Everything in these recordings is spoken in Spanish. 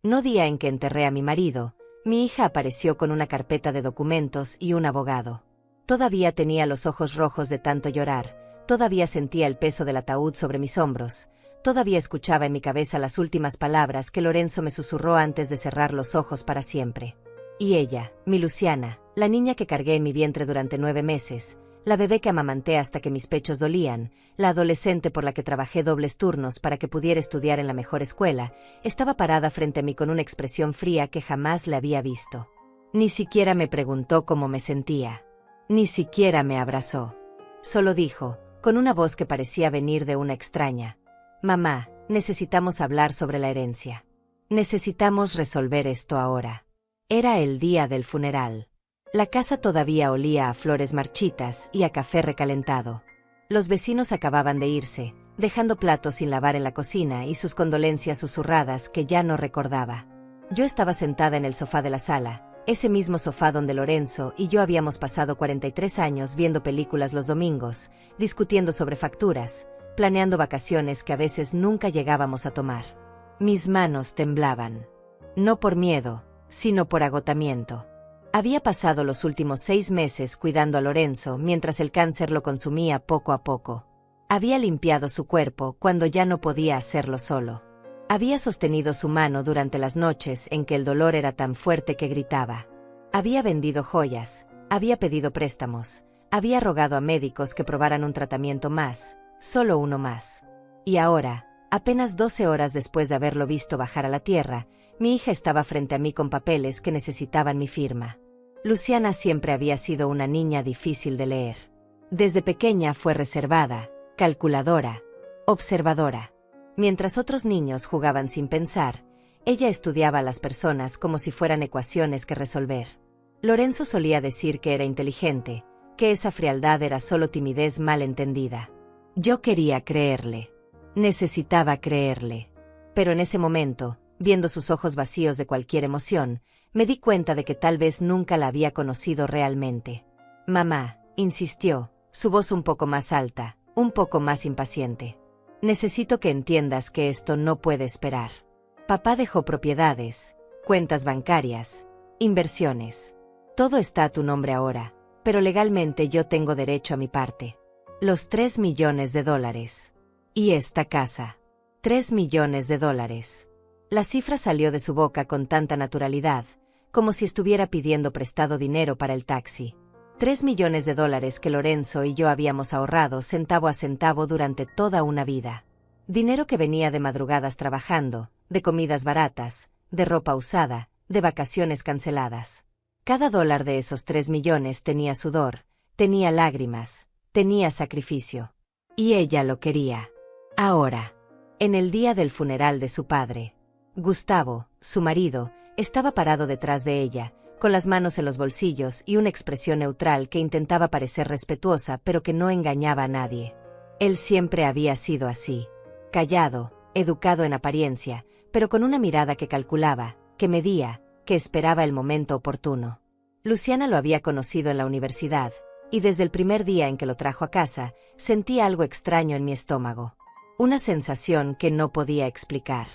No día en que enterré a mi marido, mi hija apareció con una carpeta de documentos y un abogado. Todavía tenía los ojos rojos de tanto llorar, todavía sentía el peso del ataúd sobre mis hombros, todavía escuchaba en mi cabeza las últimas palabras que Lorenzo me susurró antes de cerrar los ojos para siempre. Y ella, mi Luciana, la niña que cargué en mi vientre durante 9 meses, la bebé que amamanté hasta que mis pechos dolían, la adolescente por la que trabajé dobles turnos para que pudiera estudiar en la mejor escuela, estaba parada frente a mí con una expresión fría que jamás le había visto. Ni siquiera me preguntó cómo me sentía. Ni siquiera me abrazó. Solo dijo, con una voz que parecía venir de una extraña: «Mamá, necesitamos hablar sobre la herencia. Necesitamos resolver esto ahora». Era el día del funeral. La casa todavía olía a flores marchitas y a café recalentado. Los vecinos acababan de irse, dejando platos sin lavar en la cocina y sus condolencias susurradas que ya no recordaba. Yo estaba sentada en el sofá de la sala, ese mismo sofá donde Lorenzo y yo habíamos pasado 43 años viendo películas los domingos, discutiendo sobre facturas, planeando vacaciones que a veces nunca llegábamos a tomar. Mis manos temblaban. No por miedo, sino por agotamiento. Había pasado los últimos 6 meses cuidando a Lorenzo mientras el cáncer lo consumía poco a poco. Había limpiado su cuerpo cuando ya no podía hacerlo solo. Había sostenido su mano durante las noches en que el dolor era tan fuerte que gritaba. Había vendido joyas, había pedido préstamos, había rogado a médicos que probaran un tratamiento más, solo uno más. Y ahora, apenas 12 horas después de haberlo visto bajar a la tierra, mi hija estaba frente a mí con papeles que necesitaban mi firma. Luciana siempre había sido una niña difícil de leer. Desde pequeña fue reservada, calculadora, observadora. Mientras otros niños jugaban sin pensar, ella estudiaba a las personas como si fueran ecuaciones que resolver. Lorenzo solía decir que era inteligente, que esa frialdad era solo timidez mal entendida. Yo quería creerle. Necesitaba creerle. Pero en ese momento, viendo sus ojos vacíos de cualquier emoción, me di cuenta de que tal vez nunca la había conocido realmente. «Mamá», insistió, su voz un poco más alta, un poco más impaciente. «Necesito que entiendas que esto no puede esperar. Papá dejó propiedades, cuentas bancarias, inversiones. Todo está a tu nombre ahora, pero legalmente yo tengo derecho a mi parte. Los $3 millones. Y esta casa. $3 millones. La cifra salió de su boca con tanta naturalidad, como si estuviera pidiendo prestado dinero para el taxi. $3 millones que Lorenzo y yo habíamos ahorrado centavo a centavo durante toda una vida. Dinero que venía de madrugadas trabajando, de comidas baratas, de ropa usada, de vacaciones canceladas. Cada dólar de esos 3 millones tenía sudor, tenía lágrimas, tenía sacrificio. Y ella lo quería. Ahora, en el día del funeral de su padre, Gustavo, su marido, estaba parado detrás de ella, con las manos en los bolsillos y una expresión neutral que intentaba parecer respetuosa pero que no engañaba a nadie. Él siempre había sido así, callado, educado en apariencia, pero con una mirada que calculaba, que medía, que esperaba el momento oportuno. Luciana lo había conocido en la universidad, y desde el primer día en que lo trajo a casa, sentía algo extraño en mi estómago. Una sensación que no podía explicar.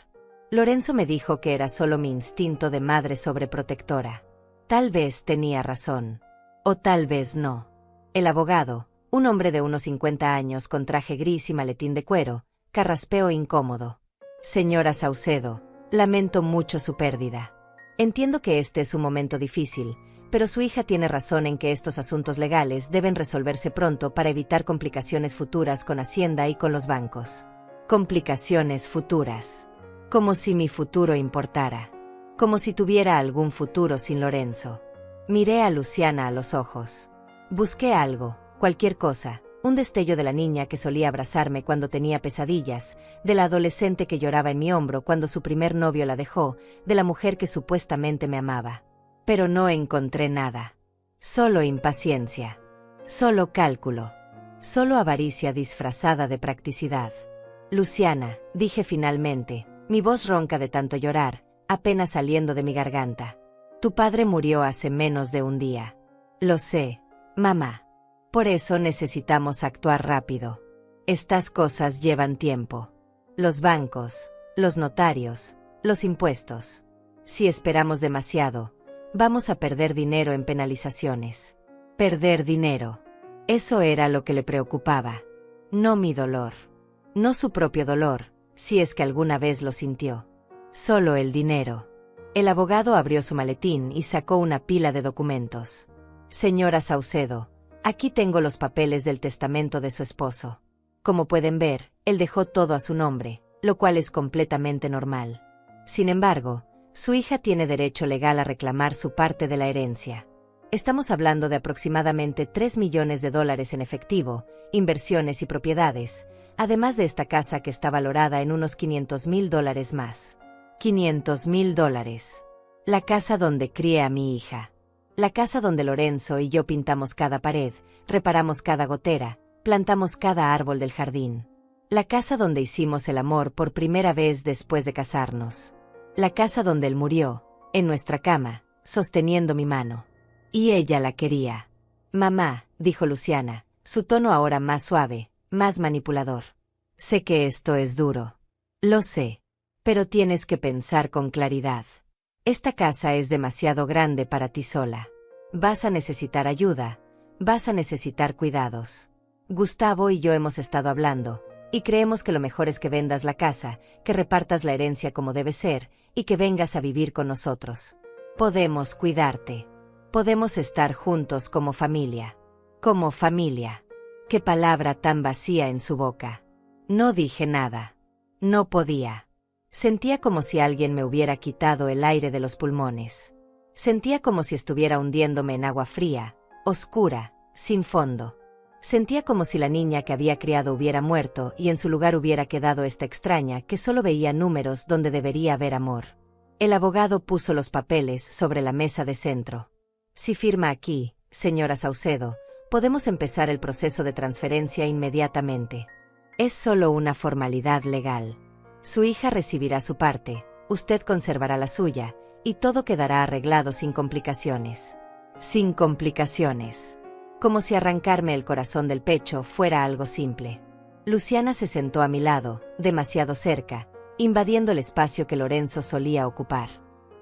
Lorenzo me dijo que era solo mi instinto de madre sobreprotectora. Tal vez tenía razón. O tal vez no. El abogado, un hombre de unos 50 años con traje gris y maletín de cuero, carraspeó incómodo. «Señora Saucedo, lamento mucho su pérdida. Entiendo que este es un momento difícil, pero su hija tiene razón en que estos asuntos legales deben resolverse pronto para evitar complicaciones futuras con Hacienda y con los bancos». Complicaciones futuras. Como si mi futuro importara. Como si tuviera algún futuro sin Lorenzo. Miré a Luciana a los ojos. Busqué algo, cualquier cosa, un destello de la niña que solía abrazarme cuando tenía pesadillas, de la adolescente que lloraba en mi hombro cuando su primer novio la dejó, de la mujer que supuestamente me amaba. Pero no encontré nada. Solo impaciencia. Solo cálculo. Solo avaricia disfrazada de practicidad. «Luciana», dije finalmente, mi voz ronca de tanto llorar, apenas saliendo de mi garganta. «Tu padre murió hace menos de un día». «Lo sé, mamá. Por eso necesitamos actuar rápido. Estas cosas llevan tiempo. Los bancos, los notarios, los impuestos. Si esperamos demasiado, vamos a perder dinero en penalizaciones. Perder dinero. Eso era lo que le preocupaba. No mi dolor. No su propio dolor, si es que alguna vez lo sintió. Solo el dinero. El abogado abrió su maletín y sacó una pila de documentos. Señora Saucedo, aquí tengo los papeles del testamento de su esposo. Como pueden ver, él dejó todo a su nombre, lo cual es completamente normal. Sin embargo, su hija tiene derecho legal a reclamar su parte de la herencia. Estamos hablando de aproximadamente $3 millones en efectivo, inversiones y propiedades, además de esta casa que está valorada en unos $500,000 más. $500,000. La casa donde crié a mi hija. La casa donde Lorenzo y yo pintamos cada pared, reparamos cada gotera, plantamos cada árbol del jardín. La casa donde hicimos el amor por primera vez después de casarnos. La casa donde él murió, en nuestra cama, sosteniendo mi mano. Y ella la quería. Mamá, dijo Luciana, su tono ahora más suave, más manipulador. Sé que esto es duro. Lo sé. Pero tienes que pensar con claridad. Esta casa es demasiado grande para ti sola. Vas a necesitar ayuda, vas a necesitar cuidados. Gustavo y yo hemos estado hablando, y creemos que lo mejor es que vendas la casa, que repartas la herencia como debe ser, y que vengas a vivir con nosotros. Podemos cuidarte. Podemos estar juntos como familia. Como familia. Qué palabra tan vacía en su boca. No dije nada. No podía. Sentía como si alguien me hubiera quitado el aire de los pulmones. Sentía como si estuviera hundiéndome en agua fría, oscura, sin fondo. Sentía como si la niña que había criado hubiera muerto y en su lugar hubiera quedado esta extraña que solo veía números donde debería haber amor. El abogado puso los papeles sobre la mesa de centro. Si firma aquí, señora Saucedo, podemos empezar el proceso de transferencia inmediatamente. Es solo una formalidad legal. Su hija recibirá su parte, usted conservará la suya, y todo quedará arreglado sin complicaciones. Sin complicaciones. Como si arrancarme el corazón del pecho fuera algo simple. Luciana se sentó a mi lado, demasiado cerca, invadiendo el espacio que Lorenzo solía ocupar.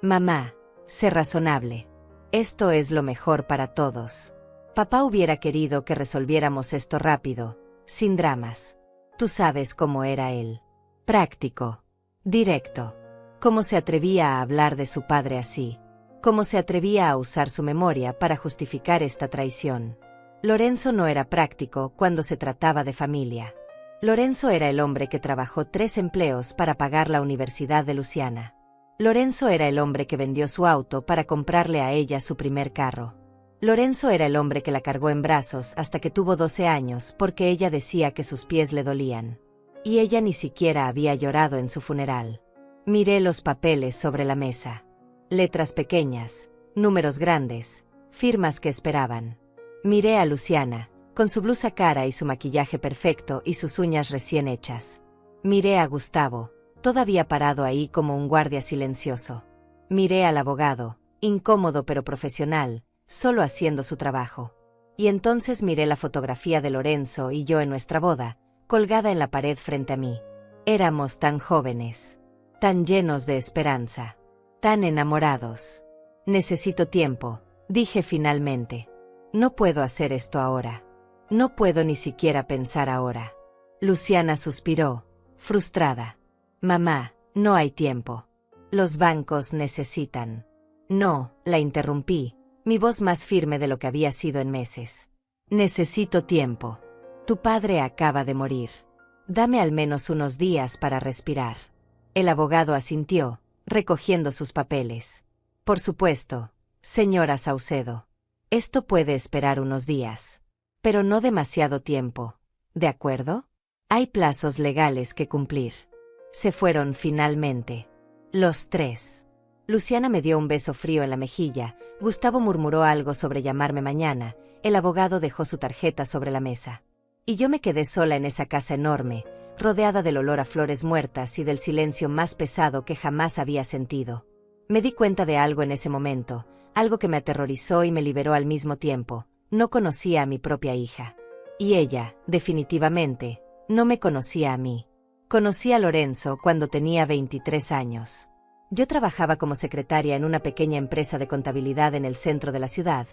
Mamá, sé razonable. Esto es lo mejor para todos. Papá hubiera querido que resolviéramos esto rápido, sin dramas. Tú sabes cómo era él. Práctico. Directo. Cómo se atrevía a hablar de su padre así. Cómo se atrevía a usar su memoria para justificar esta traición. Lorenzo no era práctico cuando se trataba de familia. Lorenzo era el hombre que trabajó 3 empleos para pagar la universidad de Luciana. Lorenzo era el hombre que vendió su auto para comprarle a ella su primer carro. Lorenzo era el hombre que la cargó en brazos hasta que tuvo 12 años porque ella decía que sus pies le dolían. Y ella ni siquiera había llorado en su funeral. Miré los papeles sobre la mesa. Letras pequeñas, números grandes, firmas que esperaban. Miré a Luciana, con su blusa cara y su maquillaje perfecto y sus uñas recién hechas. Miré a Gustavo, todavía parado ahí como un guardia silencioso. Miré al abogado, incómodo pero profesional, solo haciendo su trabajo. Y entonces miré la fotografía de Lorenzo y yo en nuestra boda, colgada en la pared frente a mí. Éramos tan jóvenes, tan llenos de esperanza, tan enamorados. Necesito tiempo, dije finalmente. No puedo hacer esto ahora. No puedo ni siquiera pensar ahora. Luciana suspiró, frustrada. Mamá, no hay tiempo. Los bancos necesitan. No, la interrumpí, mi voz más firme de lo que había sido en meses. Necesito tiempo. Tu padre acaba de morir. Dame al menos unos días para respirar. El abogado asintió, recogiendo sus papeles. Por supuesto, señora Saucedo. Esto puede esperar unos días. Pero no demasiado tiempo. ¿De acuerdo? Hay plazos legales que cumplir. Se fueron finalmente. Los 3. Luciana me dio un beso frío en la mejilla, Gustavo murmuró algo sobre llamarme mañana, el abogado dejó su tarjeta sobre la mesa. Y yo me quedé sola en esa casa enorme, rodeada del olor a flores muertas y del silencio más pesado que jamás había sentido. Me di cuenta de algo en ese momento, algo que me aterrorizó y me liberó al mismo tiempo. No conocía a mi propia hija. Y ella, definitivamente, no me conocía a mí. Conocí a Lorenzo cuando tenía 23 años. Yo trabajaba como secretaria en una pequeña empresa de contabilidad en el centro de la ciudad,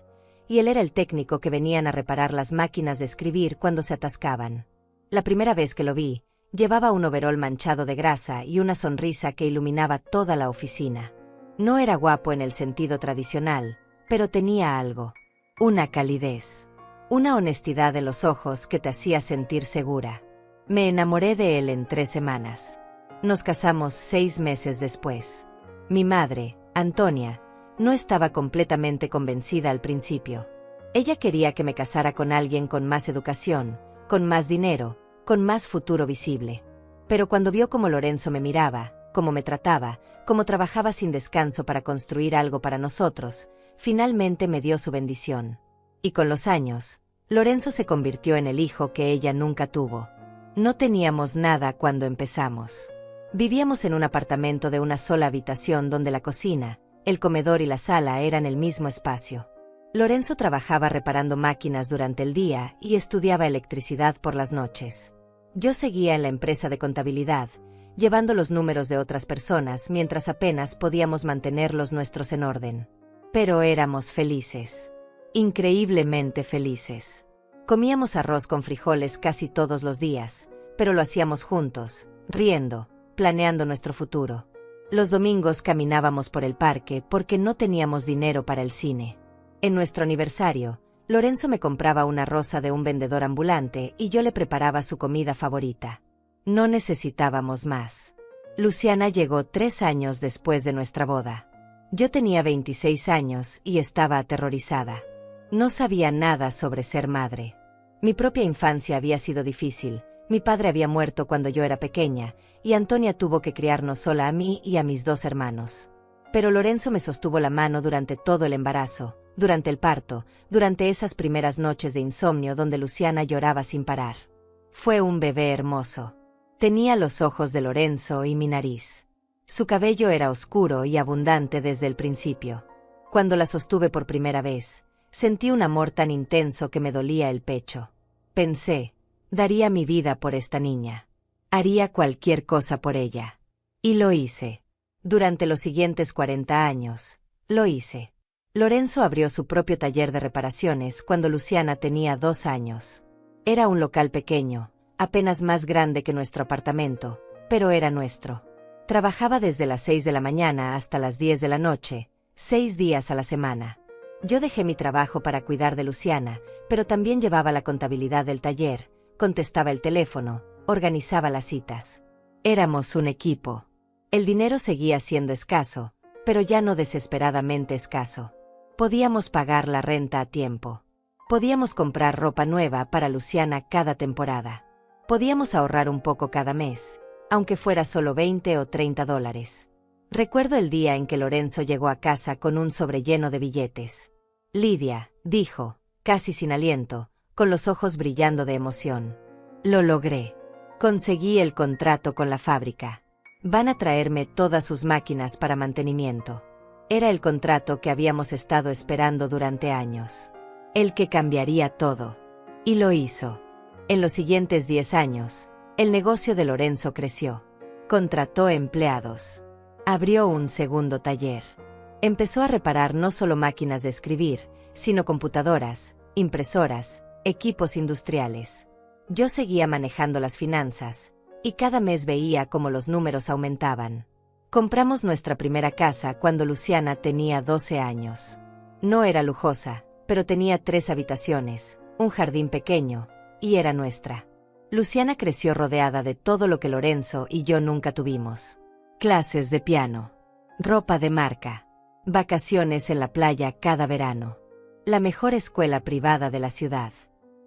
y él era el técnico que venían a reparar las máquinas de escribir cuando se atascaban. La primera vez que lo vi, llevaba un overol manchado de grasa y una sonrisa que iluminaba toda la oficina. No era guapo en el sentido tradicional, pero tenía algo. Una calidez. Una honestidad en los ojos que te hacía sentir segura. Me enamoré de él en 3 semanas. Nos casamos 6 meses después. Mi madre, Antonia, no estaba completamente convencida al principio. Ella quería que me casara con alguien con más educación, con más dinero, con más futuro visible. Pero cuando vio cómo Lorenzo me miraba, cómo me trataba, cómo trabajaba sin descanso para construir algo para nosotros, finalmente me dio su bendición. Y con los años, Lorenzo se convirtió en el hijo que ella nunca tuvo. No teníamos nada cuando empezamos. Vivíamos en un apartamento de una sola habitación donde la cocina, el comedor y la sala eran el mismo espacio. Lorenzo trabajaba reparando máquinas durante el día y estudiaba electricidad por las noches. Yo seguía en la empresa de contabilidad, llevando los números de otras personas mientras apenas podíamos mantener los nuestros en orden. Pero éramos felices. Increíblemente felices. Comíamos arroz con frijoles casi todos los días, pero lo hacíamos juntos, riendo, planeando nuestro futuro. Los domingos caminábamos por el parque porque no teníamos dinero para el cine. En nuestro aniversario, Lorenzo me compraba una rosa de un vendedor ambulante y yo le preparaba su comida favorita. No necesitábamos más. Luciana llegó 3 años después de nuestra boda. Yo tenía 26 años y estaba aterrorizada. No sabía nada sobre ser madre. Mi propia infancia había sido difícil. Mi padre había muerto cuando yo era pequeña, y Antonia tuvo que criarnos sola a mí y a mis 2 hermanos. Pero Lorenzo me sostuvo la mano durante todo el embarazo, durante el parto, durante esas primeras noches de insomnio donde Luciana lloraba sin parar. Fue un bebé hermoso. Tenía los ojos de Lorenzo y mi nariz. Su cabello era oscuro y abundante desde el principio. Cuando la sostuve por primera vez, sentí un amor tan intenso que me dolía el pecho. Pensé, daría mi vida por esta niña. Haría cualquier cosa por ella. Y lo hice. Durante los siguientes 40 años, lo hice. Lorenzo abrió su propio taller de reparaciones cuando Luciana tenía 2 años. Era un local pequeño, apenas más grande que nuestro apartamento, pero era nuestro. Trabajaba desde las 6 de la mañana hasta las 10 de la noche, 6 días a la semana. Yo dejé mi trabajo para cuidar de Luciana, pero también llevaba la contabilidad del taller, contestaba el teléfono, organizaba las citas. Éramos un equipo. El dinero seguía siendo escaso, pero ya no desesperadamente escaso. Podíamos pagar la renta a tiempo. Podíamos comprar ropa nueva para Luciana cada temporada. Podíamos ahorrar un poco cada mes, aunque fuera solo 20 o 30 dólares. Recuerdo el día en que Lorenzo llegó a casa con un sobre lleno de billetes. Lidia, dijo, casi sin aliento, con los ojos brillando de emoción. Lo logré. Conseguí el contrato con la fábrica. Van a traerme todas sus máquinas para mantenimiento. Era el contrato que habíamos estado esperando durante años. El que cambiaría todo. Y lo hizo. En los siguientes 10 años, el negocio de Lorenzo creció. Contrató empleados. Abrió un segundo taller. Empezó a reparar no solo máquinas de escribir, sino computadoras, impresoras, equipos industriales. Yo seguía manejando las finanzas, y cada mes veía cómo los números aumentaban. Compramos nuestra primera casa cuando Luciana tenía 12 años. No era lujosa, pero tenía 3 habitaciones, un jardín pequeño, y era nuestra. Luciana creció rodeada de todo lo que Lorenzo y yo nunca tuvimos. Clases de piano, ropa de marca, vacaciones en la playa cada verano. La mejor escuela privada de la ciudad.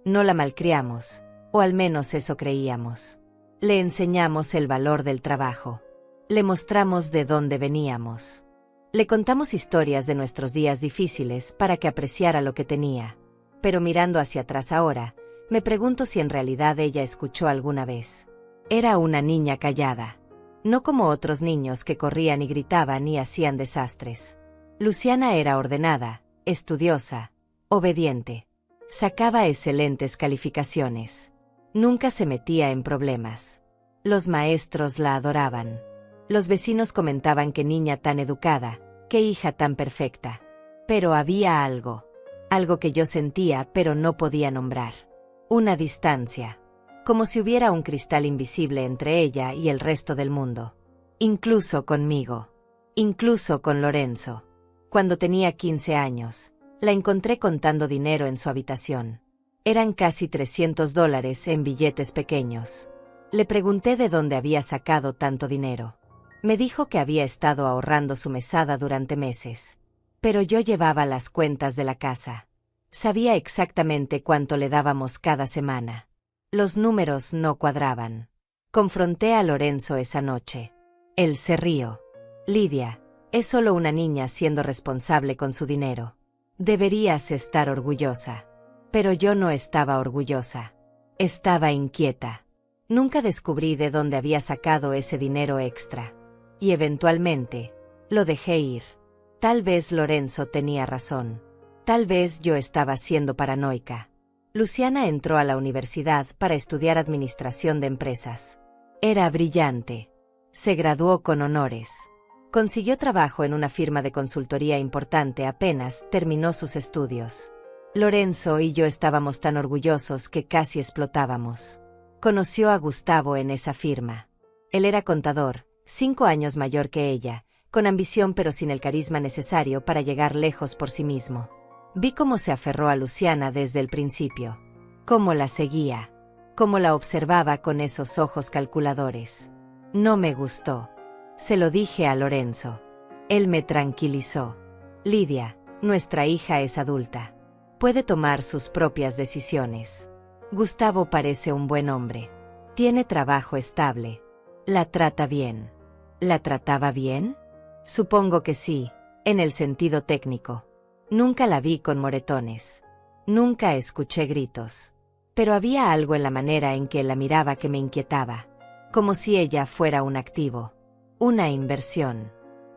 No la malcriamos, o al menos eso creíamos. Le enseñamos el valor del trabajo. Le mostramos de dónde veníamos. Le contamos historias de nuestros días difíciles para que apreciara lo que tenía. Pero mirando hacia atrás ahora, me pregunto si en realidad ella escuchó alguna vez. Era una niña callada. No como otros niños que corrían y gritaban y hacían desastres. Luciana era ordenada, estudiosa, obediente. Sacaba excelentes calificaciones. Nunca se metía en problemas. Los maestros la adoraban. Los vecinos comentaban qué niña tan educada, qué hija tan perfecta. Pero había algo que yo sentía pero no podía nombrar. Una distancia. Como si hubiera un cristal invisible entre ella y el resto del mundo. Incluso conmigo. Incluso con Lorenzo. Cuando tenía 15 años, la encontré contando dinero en su habitación. Eran casi $300 en billetes pequeños. Le pregunté de dónde había sacado tanto dinero. Me dijo que había estado ahorrando su mesada durante meses. Pero yo llevaba las cuentas de la casa. Sabía exactamente cuánto le dábamos cada semana. Los números no cuadraban. Confronté a Lorenzo esa noche. Él se rió. Lidia, es solo una niña siendo responsable con su dinero. Deberías estar orgullosa. Pero yo no estaba orgullosa. Estaba inquieta. Nunca descubrí de dónde había sacado ese dinero extra. Y eventualmente, lo dejé ir. Tal vez Lorenzo tenía razón. Tal vez yo estaba siendo paranoica. Luciana entró a la universidad para estudiar administración de empresas. Era brillante. Se graduó con honores. Consiguió trabajo en una firma de consultoría importante apenas terminó sus estudios. Lorenzo y yo estábamos tan orgullosos que casi explotábamos. Conoció a Gustavo en esa firma. Él era contador, 5 años mayor que ella, con ambición pero sin el carisma necesario para llegar lejos por sí mismo. Vi cómo se aferró a Luciana desde el principio. Cómo la seguía. Cómo la observaba con esos ojos calculadores. No me gustó. Se lo dije a Lorenzo. Él me tranquilizó. Lidia, nuestra hija es adulta. Puede tomar sus propias decisiones. Gustavo parece un buen hombre. Tiene trabajo estable. La trata bien. ¿La trataba bien? Supongo que sí, en el sentido técnico. Nunca la vi con moretones. Nunca escuché gritos. Pero había algo en la manera en que la miraba que me inquietaba. Como si ella fuera un activo. Una inversión.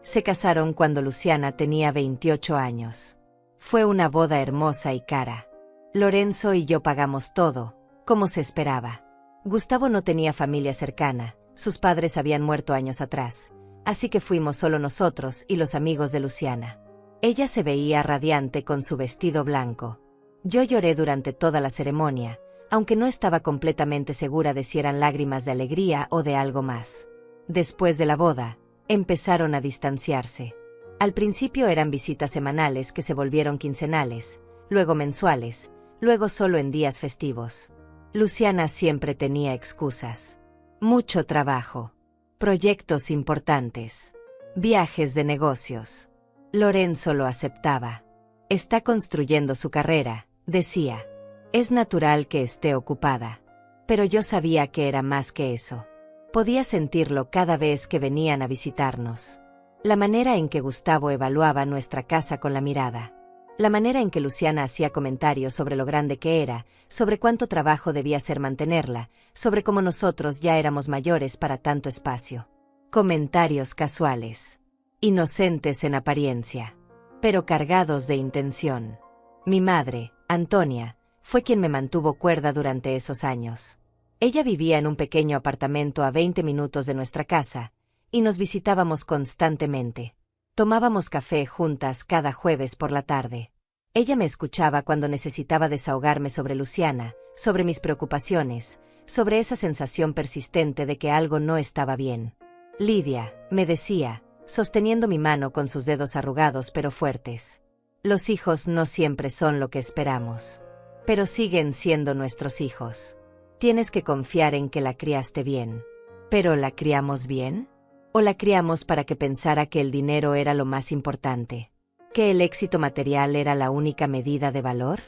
Se casaron cuando Luciana tenía 28 años. Fue una boda hermosa y cara. Lorenzo y yo pagamos todo, como se esperaba. Gustavo no tenía familia cercana, sus padres habían muerto años atrás, así que fuimos solo nosotros y los amigos de Luciana. Ella se veía radiante con su vestido blanco. Yo lloré durante toda la ceremonia, aunque no estaba completamente segura de si eran lágrimas de alegría o de algo más. Después de la boda, empezaron a distanciarse. Al principio eran visitas semanales que se volvieron quincenales, luego mensuales, luego solo en días festivos. Luciana siempre tenía excusas. Mucho trabajo. Proyectos importantes. Viajes de negocios. Lorenzo lo aceptaba. Está construyendo su carrera, decía. Es natural que esté ocupada. Pero yo sabía que era más que eso. Podía sentirlo cada vez que venían a visitarnos. La manera en que Gustavo evaluaba nuestra casa con la mirada. La manera en que Luciana hacía comentarios sobre lo grande que era, sobre cuánto trabajo debía ser mantenerla, sobre cómo nosotros ya éramos mayores para tanto espacio. Comentarios casuales. Inocentes en apariencia. Pero cargados de intención. Mi madre, Antonia, fue quien me mantuvo cuerda durante esos años. Ella vivía en un pequeño apartamento a 20 minutos de nuestra casa, y nos visitábamos constantemente. Tomábamos café juntas cada jueves por la tarde. Ella me escuchaba cuando necesitaba desahogarme sobre Luciana, sobre mis preocupaciones, sobre esa sensación persistente de que algo no estaba bien. Lidia, me decía, sosteniendo mi mano con sus dedos arrugados pero fuertes. Los hijos no siempre son lo que esperamos. Pero siguen siendo nuestros hijos. Tienes que confiar en que la criaste bien. ¿Pero la criamos bien? ¿O la criamos para que pensara que el dinero era lo más importante? ¿Que el éxito material era la única medida de valor?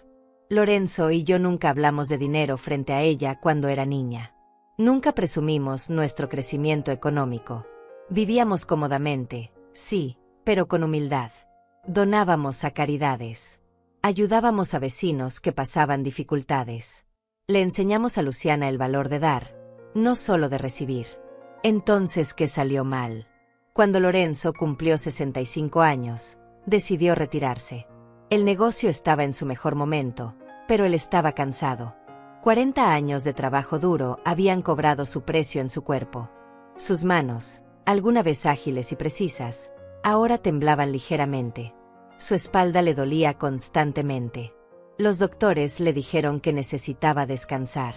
Lorenzo y yo nunca hablamos de dinero frente a ella cuando era niña. Nunca presumimos nuestro crecimiento económico. Vivíamos cómodamente, sí, pero con humildad. Donábamos a caridades. Ayudábamos a vecinos que pasaban dificultades. Le enseñamos a Luciana el valor de dar, no solo de recibir. Entonces, ¿qué salió mal? Cuando Lorenzo cumplió 65 años, decidió retirarse. El negocio estaba en su mejor momento, pero él estaba cansado. 40 años de trabajo duro habían cobrado su precio en su cuerpo. Sus manos, Alguna vez ágiles y precisas, ahora temblaban ligeramente. Su espalda le dolía constantemente. Los doctores le dijeron que necesitaba descansar.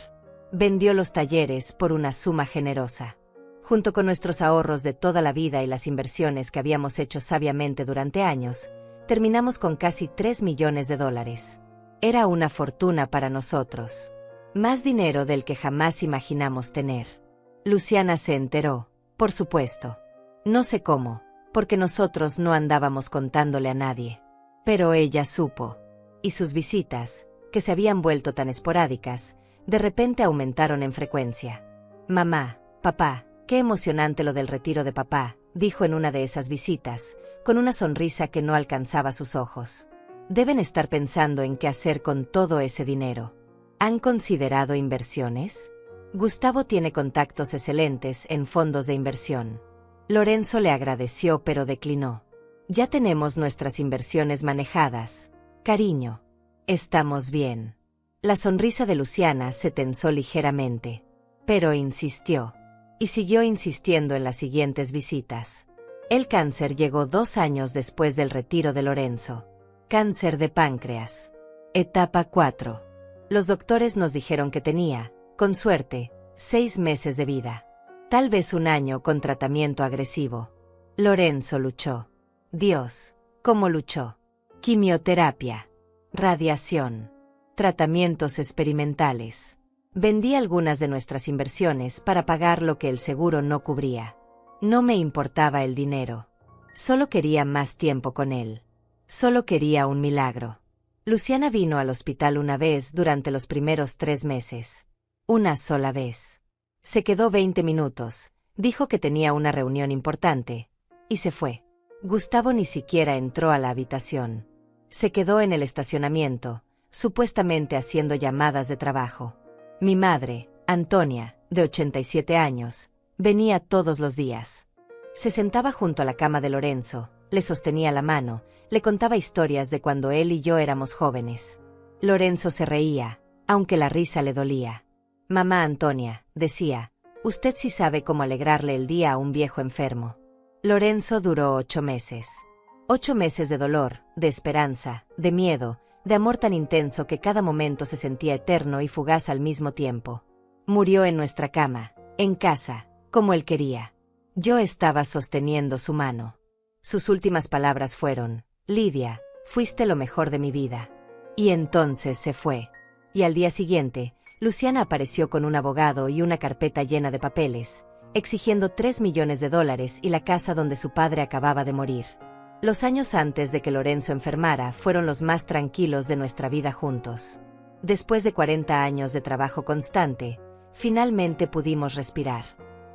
Vendió los talleres por una suma generosa. Junto con nuestros ahorros de toda la vida y las inversiones que habíamos hecho sabiamente durante años, terminamos con casi $3 millones. Era una fortuna para nosotros. Más dinero del que jamás imaginamos tener. Luciana se enteró, por supuesto. No sé cómo, porque nosotros no andábamos contándole a nadie. Pero ella supo. Y sus visitas, que se habían vuelto tan esporádicas, de repente aumentaron en frecuencia. Mamá, papá, qué emocionante lo del retiro de papá, dijo en una de esas visitas, con una sonrisa que no alcanzaba sus ojos. Deben estar pensando en qué hacer con todo ese dinero. ¿Han considerado inversiones? Gustavo tiene contactos excelentes en fondos de inversión. Lorenzo le agradeció pero declinó. Ya tenemos nuestras inversiones manejadas, cariño. Estamos bien. La sonrisa de Luciana se tensó ligeramente. Pero insistió. Y siguió insistiendo en las siguientes visitas. El cáncer llegó 2 años después del retiro de Lorenzo. Cáncer de páncreas. Etapa 4. Los doctores nos dijeron que tenía, con suerte, 6 meses de vida. Tal vez 1 año con tratamiento agresivo. Lorenzo luchó. Dios, ¿cómo luchó? Quimioterapia. Radiación. Tratamientos experimentales. Vendí algunas de nuestras inversiones para pagar lo que el seguro no cubría. No me importaba el dinero. Solo quería más tiempo con él. Solo quería un milagro. Luciana vino al hospital una vez durante los primeros 3 meses. Una sola vez. Se quedó 20 minutos, dijo que tenía una reunión importante, y se fue. Gustavo ni siquiera entró a la habitación. Se quedó en el estacionamiento, supuestamente haciendo llamadas de trabajo. Mi madre, Antonia, de 87 años, venía todos los días. Se sentaba junto a la cama de Lorenzo, le sostenía la mano, le contaba historias de cuando él y yo éramos jóvenes. Lorenzo se reía, aunque la risa le dolía. Mamá Antonia, decía, usted sí sabe cómo alegrarle el día a un viejo enfermo. Lorenzo duró 8 meses. 8 meses de dolor, de esperanza, de miedo, de amor tan intenso que cada momento se sentía eterno y fugaz al mismo tiempo. Murió en nuestra cama, en casa, como él quería. Yo estaba sosteniendo su mano. Sus últimas palabras fueron, Lidia, fuiste lo mejor de mi vida. Y entonces se fue. Y al día siguiente, Luciana apareció con un abogado y una carpeta llena de papeles, exigiendo $3 millones y la casa donde su padre acababa de morir. Los años antes de que Lorenzo enfermara fueron los más tranquilos de nuestra vida juntos. Después de 40 años de trabajo constante, finalmente pudimos respirar.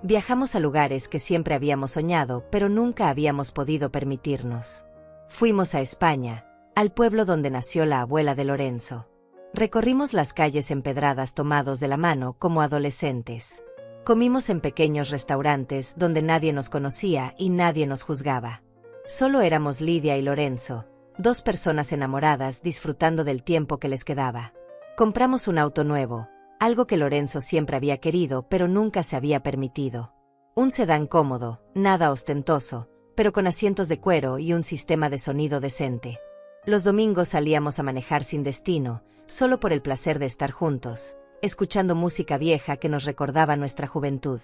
Viajamos a lugares que siempre habíamos soñado, pero nunca habíamos podido permitirnos. Fuimos a España, al pueblo donde nació la abuela de Lorenzo. Recorrimos las calles empedradas tomados de la mano como adolescentes. Comimos en pequeños restaurantes donde nadie nos conocía y nadie nos juzgaba. Solo éramos Lidia y Lorenzo, 2 personas enamoradas disfrutando del tiempo que les quedaba. Compramos un auto nuevo, algo que Lorenzo siempre había querido pero nunca se había permitido. Un sedán cómodo, nada ostentoso, pero con asientos de cuero y un sistema de sonido decente. Los domingos salíamos a manejar sin destino, solo por el placer de estar juntos, escuchando música vieja que nos recordaba nuestra juventud.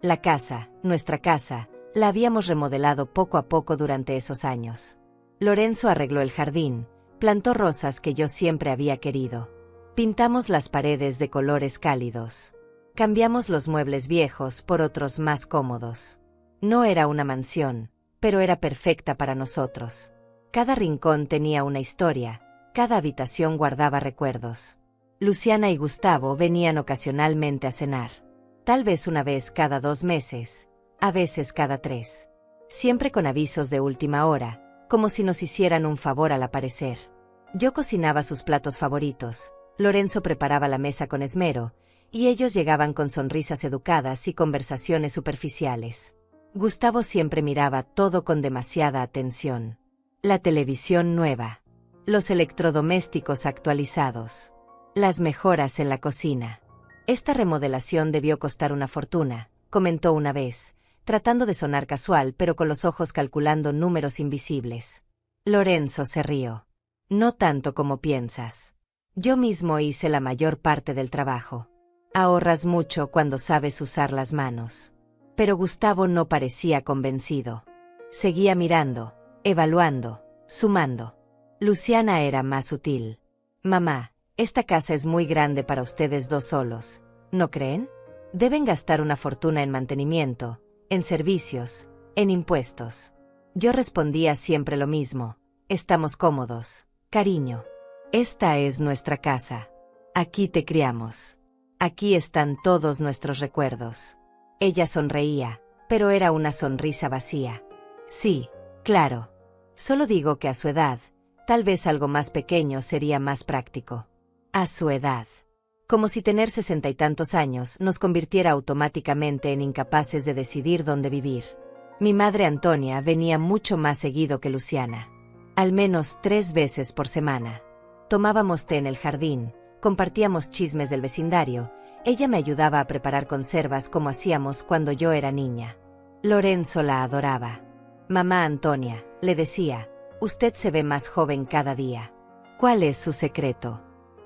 La casa, nuestra casa, la habíamos remodelado poco a poco durante esos años. Lorenzo arregló el jardín, plantó rosas que yo siempre había querido. Pintamos las paredes de colores cálidos. Cambiamos los muebles viejos por otros más cómodos. No era una mansión, pero era perfecta para nosotros. Cada rincón tenía una historia, cada habitación guardaba recuerdos. Luciana y Gustavo venían ocasionalmente a cenar. Tal vez una vez cada 2 meses, a veces cada 3. Siempre con avisos de última hora, como si nos hicieran un favor al aparecer. Yo cocinaba sus platos favoritos, Lorenzo preparaba la mesa con esmero, y ellos llegaban con sonrisas educadas y conversaciones superficiales. Gustavo siempre miraba todo con demasiada atención. La televisión nueva. Los electrodomésticos actualizados. Las mejoras en la cocina. Esta remodelación debió costar una fortuna, comentó una vez. tratando de sonar casual pero con los ojos calculando números invisibles. Lorenzo se rió. No tanto como piensas. Yo mismo hice la mayor parte del trabajo. Ahorras mucho cuando sabes usar las manos. Pero Gustavo no parecía convencido. Seguía mirando, evaluando, sumando. Luciana era más sutil. Mamá, esta casa es muy grande para ustedes dos solos, ¿no creen? Deben gastar una fortuna en mantenimiento, en servicios, en impuestos. Yo respondía siempre lo mismo. Estamos cómodos, cariño. Esta es nuestra casa. Aquí te criamos. Aquí están todos nuestros recuerdos. Ella sonreía, pero era una sonrisa vacía. Sí, claro. Solo digo que a su edad, tal vez algo más pequeño sería más práctico. A su edad. Como si tener 60 y tantos años nos convirtiera automáticamente en incapaces de decidir dónde vivir. Mi madre Antonia venía mucho más seguido que Luciana. Al menos 3 veces por semana. Tomábamos té en el jardín, compartíamos chismes del vecindario, ella me ayudaba a preparar conservas como hacíamos cuando yo era niña. Lorenzo la adoraba. Mamá Antonia, le decía, usted se ve más joven cada día. ¿Cuál es su secreto?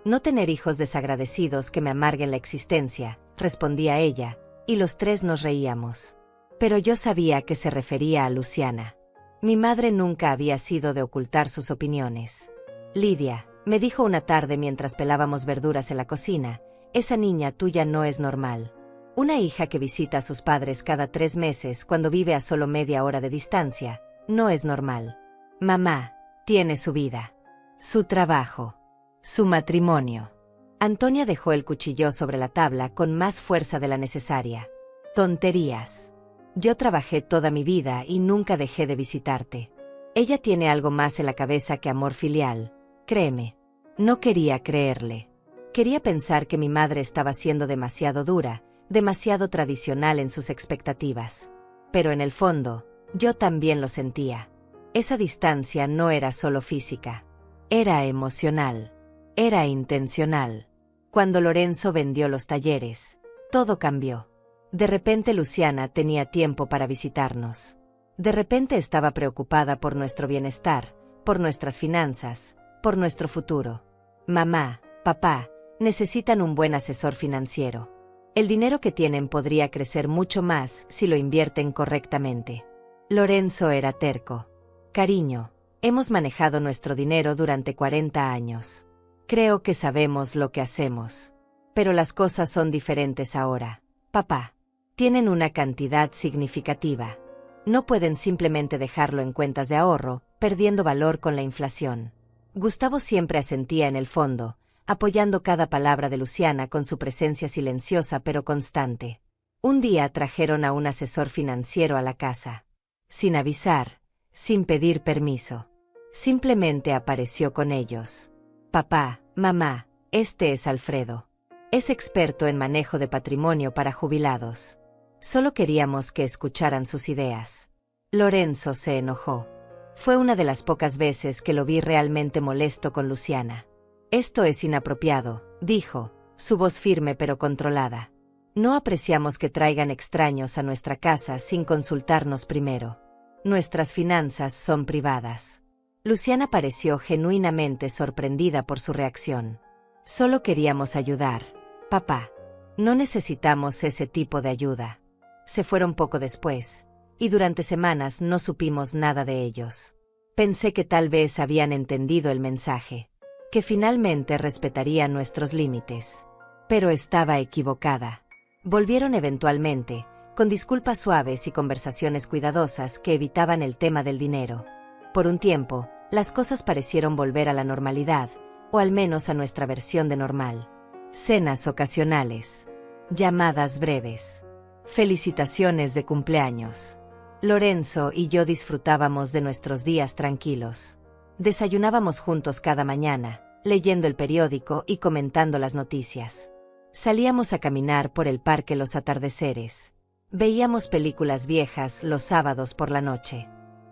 No tener hijos desagradecidos que me amarguen la existencia, respondía ella, y los tres nos reíamos. Pero yo sabía que se refería a Luciana. Mi madre nunca había sido de ocultar sus opiniones. Lidia, me dijo una tarde mientras pelábamos verduras en la cocina, esa niña tuya no es normal. Una hija que visita a sus padres cada 3 meses cuando vive a solo media hora de distancia, no es normal. Mamá, tiene su vida, su trabajo, su matrimonio. Antonia dejó el cuchillo sobre la tabla con más fuerza de la necesaria. Tonterías. Yo trabajé toda mi vida y nunca dejé de visitarte. Ella tiene algo más en la cabeza que amor filial, créeme. No quería creerle. Quería pensar que mi madre estaba siendo demasiado dura, demasiado tradicional en sus expectativas. Pero en el fondo, yo también lo sentía. Esa distancia no era solo física. Era emocional. Era intencional. Cuando Lorenzo vendió los talleres, todo cambió. De repente Luciana tenía tiempo para visitarnos. De repente estaba preocupada por nuestro bienestar, por nuestras finanzas, por nuestro futuro. Mamá, papá, necesitan un buen asesor financiero. El dinero que tienen podría crecer mucho más si lo invierten correctamente. Lorenzo era terco. Cariño, hemos manejado nuestro dinero durante 40 años. Creo que sabemos lo que hacemos. Pero las cosas son diferentes ahora. Papá. Tienen una cantidad significativa. No pueden simplemente dejarlo en cuentas de ahorro, perdiendo valor con la inflación. Gustavo siempre asentía en el fondo, apoyando cada palabra de Luciana con su presencia silenciosa pero constante. Un día trajeron a un asesor financiero a la casa. Sin avisar, sin pedir permiso. Simplemente apareció con ellos. Papá, mamá, este es Alfredo. Es experto en manejo de patrimonio para jubilados. Solo queríamos que escucharan sus ideas. Lorenzo se enojó. Fue una de las pocas veces que lo vi realmente molesto con Luciana. Esto es inapropiado, dijo, su voz firme pero controlada. No apreciamos que traigan extraños a nuestra casa sin consultarnos primero. Nuestras finanzas son privadas. Luciana pareció genuinamente sorprendida por su reacción. Solo queríamos ayudar, papá. No necesitamos ese tipo de ayuda. Se fueron poco después, y durante semanas no supimos nada de ellos. Pensé que tal vez habían entendido el mensaje, que finalmente respetarían nuestros límites. Pero estaba equivocada. Volvieron eventualmente, con disculpas suaves y conversaciones cuidadosas que evitaban el tema del dinero. Por un tiempo, las cosas parecieron volver a la normalidad, o al menos a nuestra versión de normal. Cenas ocasionales. Llamadas breves. Felicitaciones de cumpleaños. Lorenzo y yo disfrutábamos de nuestros días tranquilos. Desayunábamos juntos cada mañana, leyendo el periódico y comentando las noticias. Salíamos a caminar por el parque los atardeceres. Veíamos películas viejas los sábados por la noche.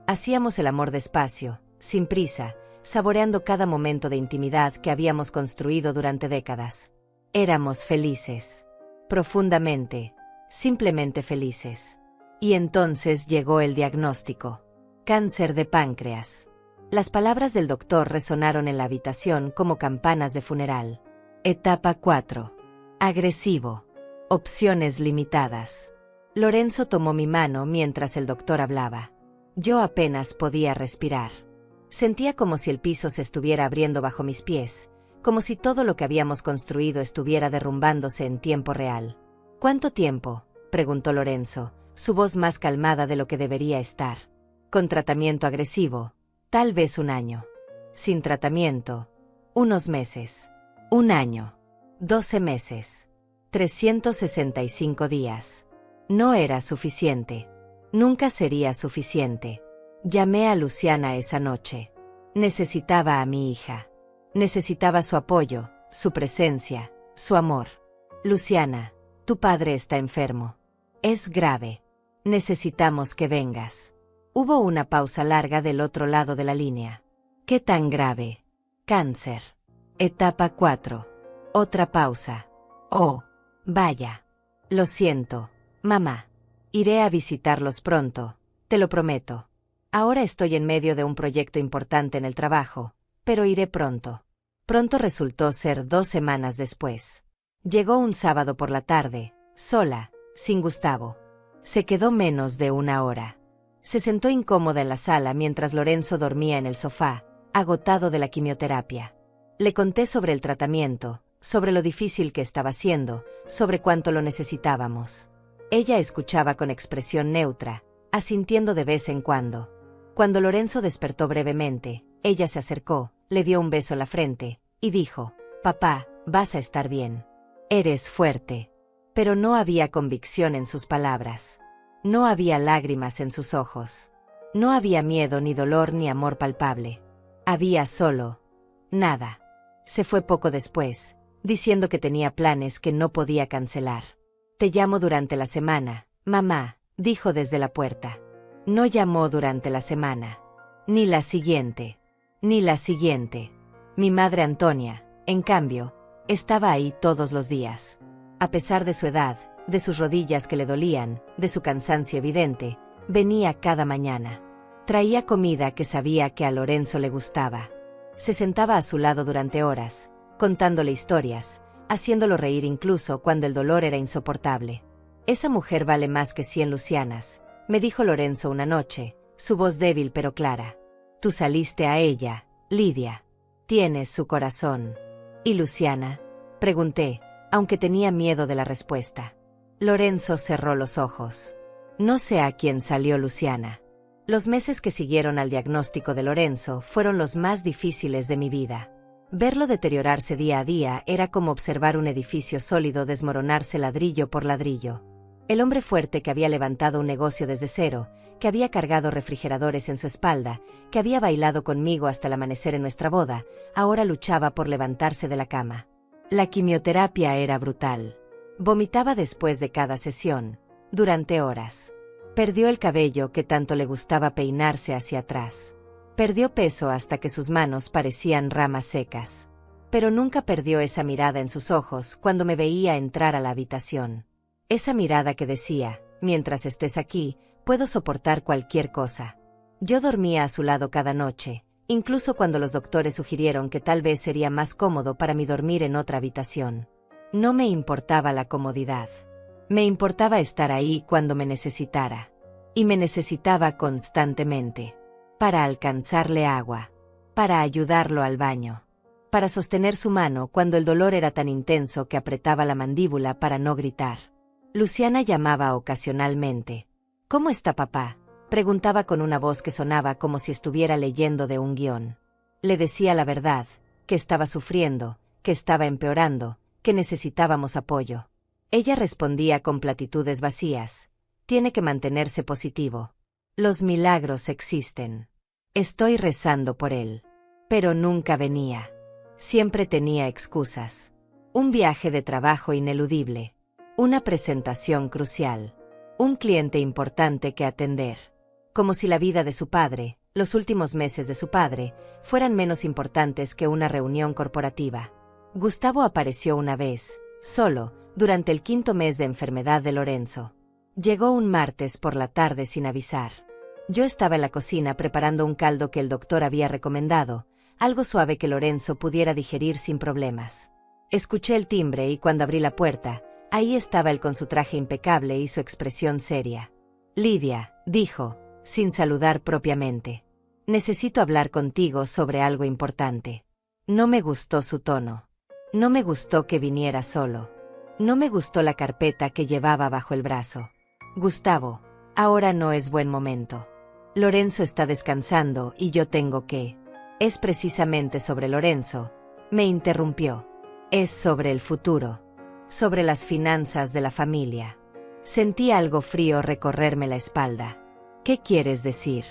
Hacíamos el amor despacio, sin prisa, saboreando cada momento de intimidad que habíamos construido durante décadas. Éramos felices. Profundamente, simplemente felices. Y entonces llegó el diagnóstico. Cáncer de páncreas. Las palabras del doctor resonaron en la habitación como campanas de funeral. Etapa 4. Agresivo. Opciones limitadas. Lorenzo tomó mi mano mientras el doctor hablaba. Yo apenas podía respirar. Sentía como si el piso se estuviera abriendo bajo mis pies, como si todo lo que habíamos construido estuviera derrumbándose en tiempo real. ¿Cuánto tiempo?, preguntó Lorenzo, su voz más calmada de lo que debería estar. Con tratamiento agresivo, tal vez 1 año. Sin tratamiento, unos meses. 1 año. 12 meses. 365 días. No era suficiente. Nunca sería suficiente. Llamé a Luciana esa noche. Necesitaba a mi hija. Necesitaba su apoyo, su presencia, su amor. Luciana, tu padre está enfermo. Es grave. Necesitamos que vengas. Hubo una pausa larga del otro lado de la línea. ¿Qué tan grave? Cáncer. Etapa 4. Otra pausa. Oh, vaya. Lo siento, mamá. Iré a visitarlos pronto, te lo prometo. Ahora estoy en medio de un proyecto importante en el trabajo, pero iré pronto. Pronto resultó ser 2 semanas después. Llegó un sábado por la tarde, sola, sin Gustavo. Se quedó menos de 1 hora. Se sentó incómoda en la sala mientras Lorenzo dormía en el sofá, agotado de la quimioterapia. Le conté sobre el tratamiento, sobre lo difícil que estaba siendo, sobre cuánto lo necesitábamos. Ella escuchaba con expresión neutra, asintiendo de vez en cuando. Cuando Lorenzo despertó brevemente, ella se acercó, le dio un beso en la frente, y dijo: «Papá, vas a estar bien. Eres fuerte». Pero no había convicción en sus palabras. No había lágrimas en sus ojos. No había miedo, ni dolor, ni amor palpable. Había solo nada. Se fue poco después, diciendo que tenía planes que no podía cancelar. «Te llamo durante la semana, mamá», dijo desde la puerta. No llamó durante la semana. Ni la siguiente. Ni la siguiente. Mi madre Antonia, en cambio, estaba ahí todos los días. A pesar de su edad, de sus rodillas que le dolían, de su cansancio evidente, venía cada mañana. Traía comida que sabía que a Lorenzo le gustaba. Se sentaba a su lado durante horas, contándole historias, haciéndolo reír incluso cuando el dolor era insoportable. «Esa mujer vale más que 100 Lucianas», me dijo Lorenzo una noche, su voz débil pero clara. «Tú saliste a ella, Lidia. Tienes su corazón». «¿Y Luciana?», pregunté, aunque tenía miedo de la respuesta. Lorenzo cerró los ojos. No sé a quién salió Luciana. Los meses que siguieron al diagnóstico de Lorenzo fueron los más difíciles de mi vida. Verlo deteriorarse día a día era como observar un edificio sólido desmoronarse ladrillo por ladrillo. El hombre fuerte que había levantado un negocio desde cero, que había cargado refrigeradores en su espalda, que había bailado conmigo hasta el amanecer en nuestra boda, ahora luchaba por levantarse de la cama. La quimioterapia era brutal. Vomitaba después de cada sesión, durante horas. Perdió el cabello que tanto le gustaba peinarse hacia atrás. Perdió peso hasta que sus manos parecían ramas secas. Pero nunca perdió esa mirada en sus ojos cuando me veía entrar a la habitación. Esa mirada que decía: «Mientras estés aquí, puedo soportar cualquier cosa». Yo dormía a su lado cada noche, incluso cuando los doctores sugirieron que tal vez sería más cómodo para mí dormir en otra habitación. No me importaba la comodidad. Me importaba estar ahí cuando me necesitara. Y me necesitaba constantemente. Para alcanzarle agua. Para ayudarlo al baño. Para sostener su mano cuando el dolor era tan intenso que apretaba la mandíbula para no gritar. Luciana llamaba ocasionalmente. «¿Cómo está papá?», preguntaba con una voz que sonaba como si estuviera leyendo de un guión. Le decía la verdad, que estaba sufriendo, que estaba empeorando, que necesitábamos apoyo. Ella respondía con platitudes vacías: «Tiene que mantenerse positivo. Los milagros existen. Estoy rezando por él». Pero nunca venía. Siempre tenía excusas. Un viaje de trabajo ineludible. Una presentación crucial. Un cliente importante que atender. Como si la vida de su padre, los últimos meses de su padre, fueran menos importantes que una reunión corporativa. Gustavo apareció una vez, solo, durante el 5.º mes de enfermedad de Lorenzo. Llegó un martes por la tarde sin avisar. Yo estaba en la cocina preparando un caldo que el doctor había recomendado, algo suave que Lorenzo pudiera digerir sin problemas. Escuché el timbre y cuando abrí la puerta, ahí estaba él con su traje impecable y su expresión seria. «Lidia», dijo, sin saludar propiamente. «Necesito hablar contigo sobre algo importante». No me gustó su tono. No me gustó que viniera solo. No me gustó la carpeta que llevaba bajo el brazo. «Gustavo, ahora no es buen momento. Lorenzo está descansando y yo tengo que...». «Es precisamente sobre Lorenzo», me interrumpió. «Es sobre el futuro. Sobre las finanzas de la familia». Sentí algo frío recorrerme la espalda. «¿Qué quieres decir?».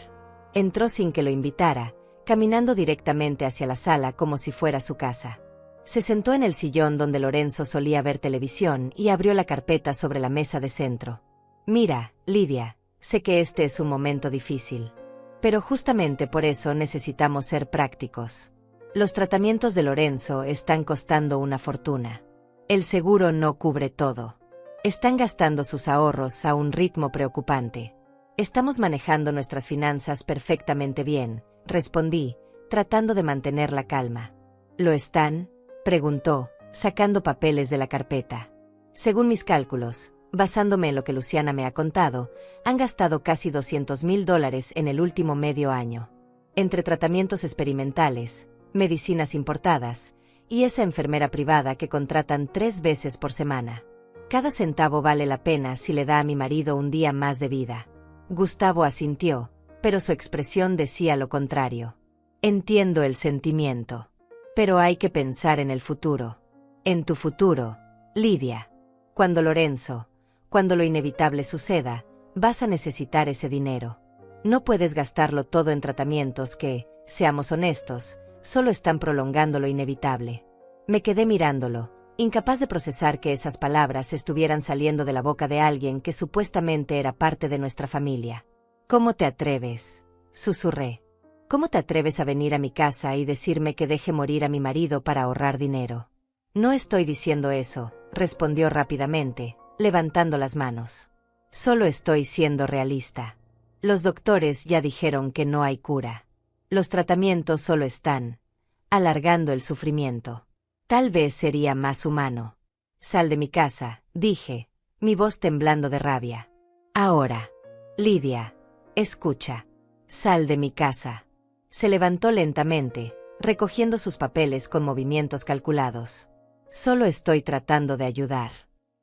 Entró sin que lo invitara, caminando directamente hacia la sala como si fuera su casa. Se sentó en el sillón donde Lorenzo solía ver televisión y abrió la carpeta sobre la mesa de centro. «Mira, Lidia, sé que este es un momento difícil. Pero justamente por eso necesitamos ser prácticos. Los tratamientos de Lorenzo están costando una fortuna. El seguro no cubre todo. Están gastando sus ahorros a un ritmo preocupante. Estamos manejando nuestras finanzas perfectamente bien», respondí, tratando de mantener la calma. «¿Lo están?», preguntó, sacando papeles de la carpeta. «Según mis cálculos, basándome en lo que Luciana me ha contado, han gastado casi $200,000 en el último medio año. Entre tratamientos experimentales, medicinas importadas, y esa enfermera privada que contratan 3 veces por semana. Cada centavo vale la pena si le da a mi marido un día más de vida». Gustavo asintió, pero su expresión decía lo contrario. «Entiendo el sentimiento. Pero hay que pensar en el futuro. En tu futuro, Lidia. Cuando lo inevitable suceda, vas a necesitar ese dinero. No puedes gastarlo todo en tratamientos que, seamos honestos, solo están prolongando lo inevitable». Me quedé mirándolo, incapaz de procesar que esas palabras estuvieran saliendo de la boca de alguien que supuestamente era parte de nuestra familia. «¿Cómo te atreves?», susurré. «¿Cómo te atreves a venir a mi casa y decirme que deje morir a mi marido para ahorrar dinero?». «No estoy diciendo eso», respondió rápidamente, levantando las manos. «Solo estoy siendo realista. Los doctores ya dijeron que no hay cura. Los tratamientos solo están alargando el sufrimiento. Tal vez sería más humano». «Sal de mi casa», dije, mi voz temblando de rabia. «Ahora. Lidia, escucha. Sal de mi casa». Se levantó lentamente, recogiendo sus papeles con movimientos calculados. «Solo estoy tratando de ayudar.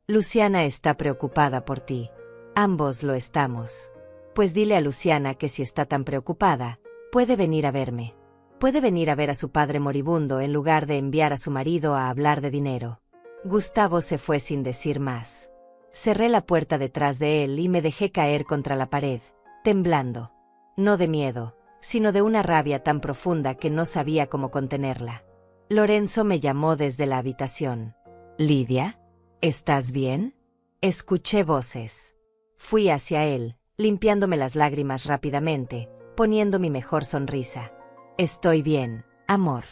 Luciana está preocupada por ti. Ambos lo estamos. Pues dile a Luciana que si está tan preocupada, puede venir a verme. Puede venir a ver a su padre moribundo en lugar de enviar a su marido a hablar de dinero». Gustavo se fue sin decir más. Cerré la puerta detrás de él y me dejé caer contra la pared, temblando. No de miedo, sino de una rabia tan profunda que no sabía cómo contenerla. Lorenzo me llamó desde la habitación. «Lidia, ¿estás bien?». Escuché voces. Fui hacia él, limpiándome las lágrimas rápidamente, poniendo mi mejor sonrisa. «Estoy bien, amor».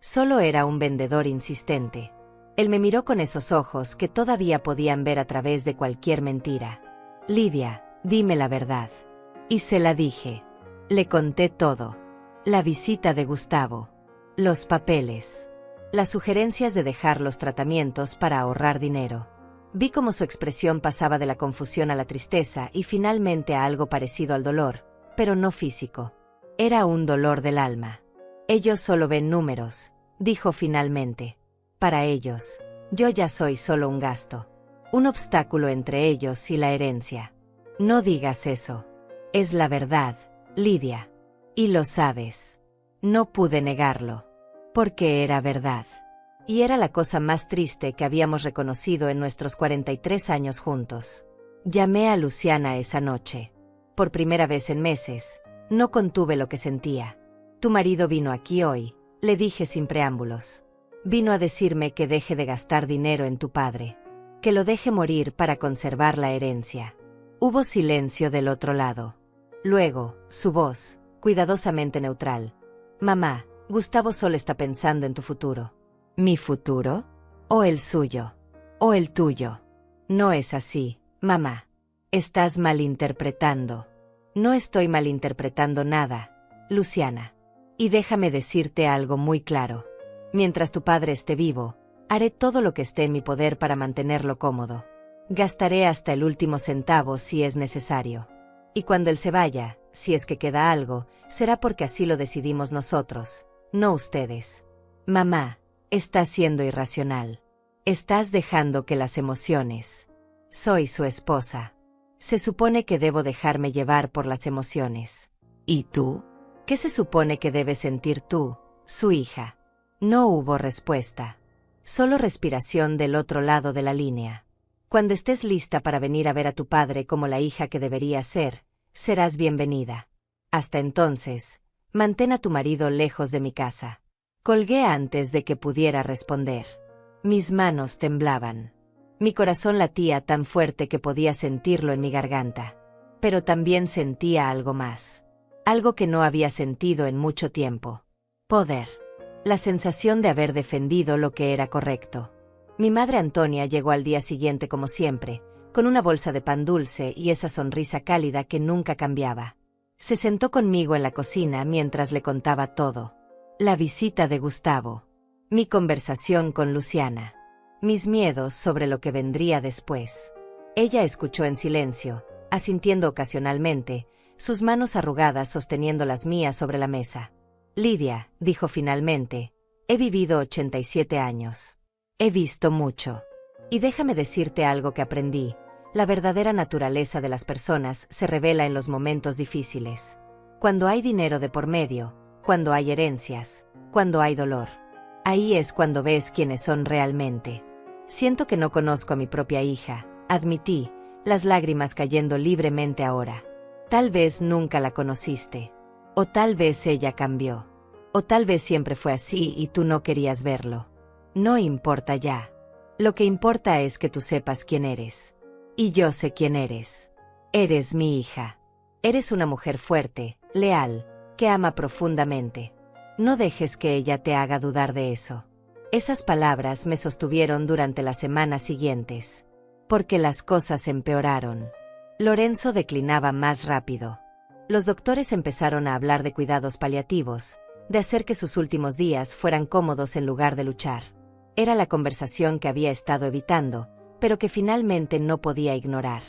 Solo era un vendedor insistente. Él me miró con esos ojos que todavía podían ver a través de cualquier mentira. «Lidia, dime la verdad». Y se la dije. Le conté todo. La visita de Gustavo. Los papeles. Las sugerencias de dejar los tratamientos para ahorrar dinero. Vi cómo su expresión pasaba de la confusión a la tristeza y finalmente a algo parecido al dolor, pero no físico. Era un dolor del alma. «Ellos solo ven números», dijo finalmente. «Para ellos, yo ya soy solo un gasto. Un obstáculo entre ellos y la herencia». «No digas eso. Es la verdad, Lidia. Y lo sabes». No pude negarlo. Porque era verdad. Y era la cosa más triste que habíamos reconocido en nuestros 43 años juntos. Llamé a Luciana esa noche. Por primera vez en meses, no contuve lo que sentía. «Tu marido vino aquí hoy», le dije sin preámbulos. «Vino a decirme que deje de gastar dinero en tu padre. Que lo deje morir para conservar la herencia». Hubo silencio del otro lado. Luego, su voz, cuidadosamente neutral. «Mamá, Gustavo solo está pensando en tu futuro». «¿Mi futuro? ¿O el suyo? ¿O el tuyo?». «No es así, mamá. Estás malinterpretando. No estoy malinterpretando nada, Luciana. Y déjame decirte algo muy claro. Mientras tu padre esté vivo, haré todo lo que esté en mi poder para mantenerlo cómodo. Gastaré hasta el último centavo si es necesario. Y cuando él se vaya, si es que queda algo, será porque así lo decidimos nosotros, no ustedes. Mamá, estás siendo irracional. Estás dejando que las emociones. Soy su esposa. Se supone que debo dejarme llevar por las emociones. ¿Y tú? ¿Qué se supone que debes sentir tú, su hija? No hubo respuesta. Solo respiración del otro lado de la línea. Cuando estés lista para venir a ver a tu padre como la hija que debería ser, serás bienvenida. Hasta entonces, mantén a tu marido lejos de mi casa. Colgué antes de que pudiera responder. Mis manos temblaban. Mi corazón latía tan fuerte que podía sentirlo en mi garganta. Pero también sentía algo más. Algo que no había sentido en mucho tiempo. Poder. La sensación de haber defendido lo que era correcto. Mi madre Antonia llegó al día siguiente como siempre, con una bolsa de pan dulce y esa sonrisa cálida que nunca cambiaba. Se sentó conmigo en la cocina mientras le contaba todo. La visita de Gustavo. Mi conversación con Luciana. Mis miedos sobre lo que vendría después. Ella escuchó en silencio, asintiendo ocasionalmente, sus manos arrugadas sosteniendo las mías sobre la mesa. Lidia, dijo finalmente, he vivido 87 años. He visto mucho. Y déjame decirte algo que aprendí. La verdadera naturaleza de las personas se revela en los momentos difíciles. Cuando hay dinero de por medio, cuando hay herencias, cuando hay dolor. Ahí es cuando ves quiénes son realmente. Siento que no conozco a mi propia hija, admití, las lágrimas cayendo libremente ahora. Tal vez nunca la conociste. O tal vez ella cambió. O tal vez siempre fue así y tú no querías verlo. No importa ya. Lo que importa es que tú sepas quién eres. Y yo sé quién eres. Eres mi hija. Eres una mujer fuerte, leal, que ama profundamente. No dejes que ella te haga dudar de eso. Esas palabras me sostuvieron durante las semanas siguientes. Porque las cosas empeoraron. Lorenzo declinaba más rápido. Los doctores empezaron a hablar de cuidados paliativos, de hacer que sus últimos días fueran cómodos en lugar de luchar. Era la conversación que había estado evitando, pero que finalmente no podía ignorar.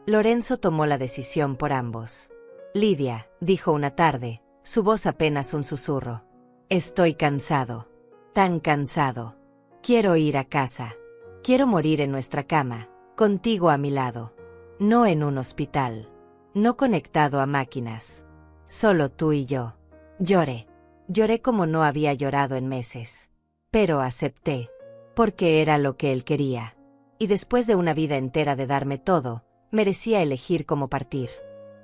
Lorenzo tomó la decisión por ambos. Lidia, dijo una tarde, su voz apenas un susurro. Estoy cansado. Tan cansado. Quiero ir a casa. Quiero morir en nuestra cama, contigo a mi lado. No en un hospital. No conectado a máquinas. Solo tú y yo. Lloré. Lloré como no había llorado en meses. Pero acepté. Porque era lo que él quería. Y después de una vida entera de darme todo, merecía elegir cómo partir.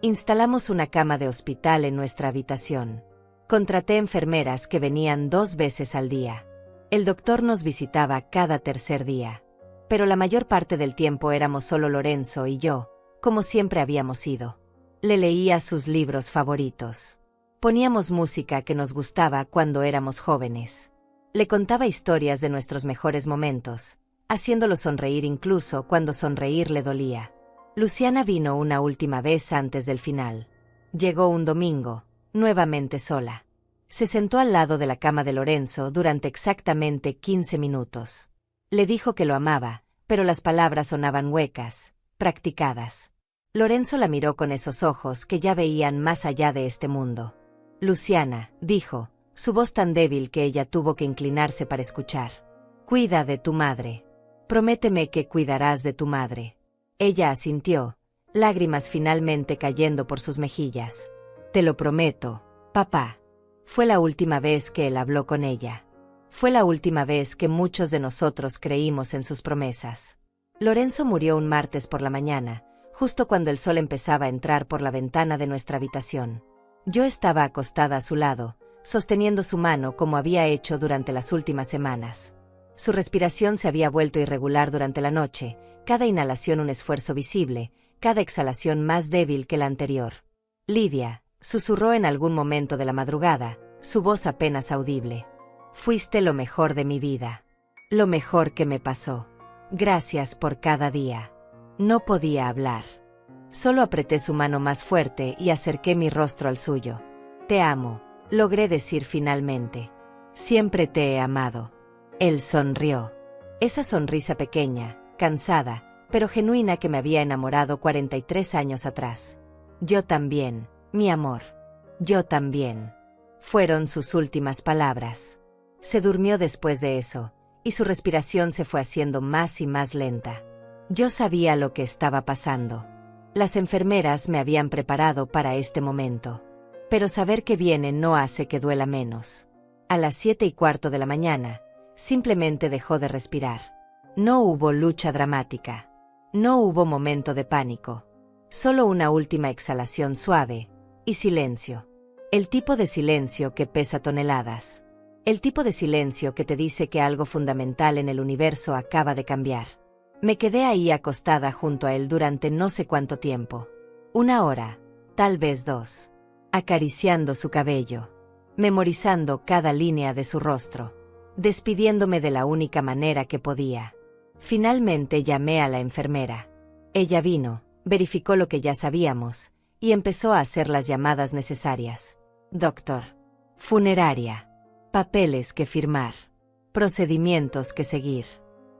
Instalamos una cama de hospital en nuestra habitación. Contraté enfermeras que venían 2 veces al día. El doctor nos visitaba cada tercer día. Pero la mayor parte del tiempo éramos solo Lorenzo y yo, como siempre habíamos sido. Le leía sus libros favoritos. Poníamos música que nos gustaba cuando éramos jóvenes. Le contaba historias de nuestros mejores momentos, haciéndolo sonreír incluso cuando sonreír le dolía. Luciana vino una última vez antes del final. Llegó un domingo, nuevamente sola. Se sentó al lado de la cama de Lorenzo durante exactamente 15 minutos. Le dijo que lo amaba, pero las palabras sonaban huecas, practicadas. Lorenzo la miró con esos ojos que ya veían más allá de este mundo. Luciana, dijo, su voz tan débil que ella tuvo que inclinarse para escuchar. Cuida de tu madre. Prométeme que cuidarás de tu madre. Ella asintió, lágrimas finalmente cayendo por sus mejillas. Te lo prometo, papá. Fue la última vez que él habló con ella. Fue la última vez que muchos de nosotros creímos en sus promesas. Lorenzo murió un martes por la mañana, justo cuando el sol empezaba a entrar por la ventana de nuestra habitación. Yo estaba acostada a su lado, sosteniendo su mano como había hecho durante las últimas semanas. Su respiración se había vuelto irregular durante la noche, cada inhalación un esfuerzo visible, cada exhalación más débil que la anterior. Lidia, susurró en algún momento de la madrugada, su voz apenas audible. Fuiste lo mejor de mi vida. Lo mejor que me pasó. Gracias por cada día. No podía hablar. Solo apreté su mano más fuerte y acerqué mi rostro al suyo. Te amo, logré decir finalmente. Siempre te he amado. Él sonrió. Esa sonrisa pequeña, cansada, pero genuina que me había enamorado 43 años atrás. Yo también, mi amor. Yo también. Fueron sus últimas palabras. Se durmió después de eso, y su respiración se fue haciendo más y más lenta. Yo sabía lo que estaba pasando. Las enfermeras me habían preparado para este momento. Pero saber que viene no hace que duela menos. A las 7:15 de la mañana, simplemente dejó de respirar. No hubo lucha dramática. No hubo momento de pánico. Solo una última exhalación suave, y silencio. El tipo de silencio que pesa toneladas. El tipo de silencio que te dice que algo fundamental en el universo acaba de cambiar. Me quedé ahí acostada junto a él durante no sé cuánto tiempo. 1 hora, tal vez 2. Acariciando su cabello. Memorizando cada línea de su rostro. Despidiéndome de la única manera que podía. Finalmente llamé a la enfermera. Ella vino, verificó lo que ya sabíamos, y empezó a hacer las llamadas necesarias. Doctor. Funeraria. Papeles que firmar. Procedimientos que seguir.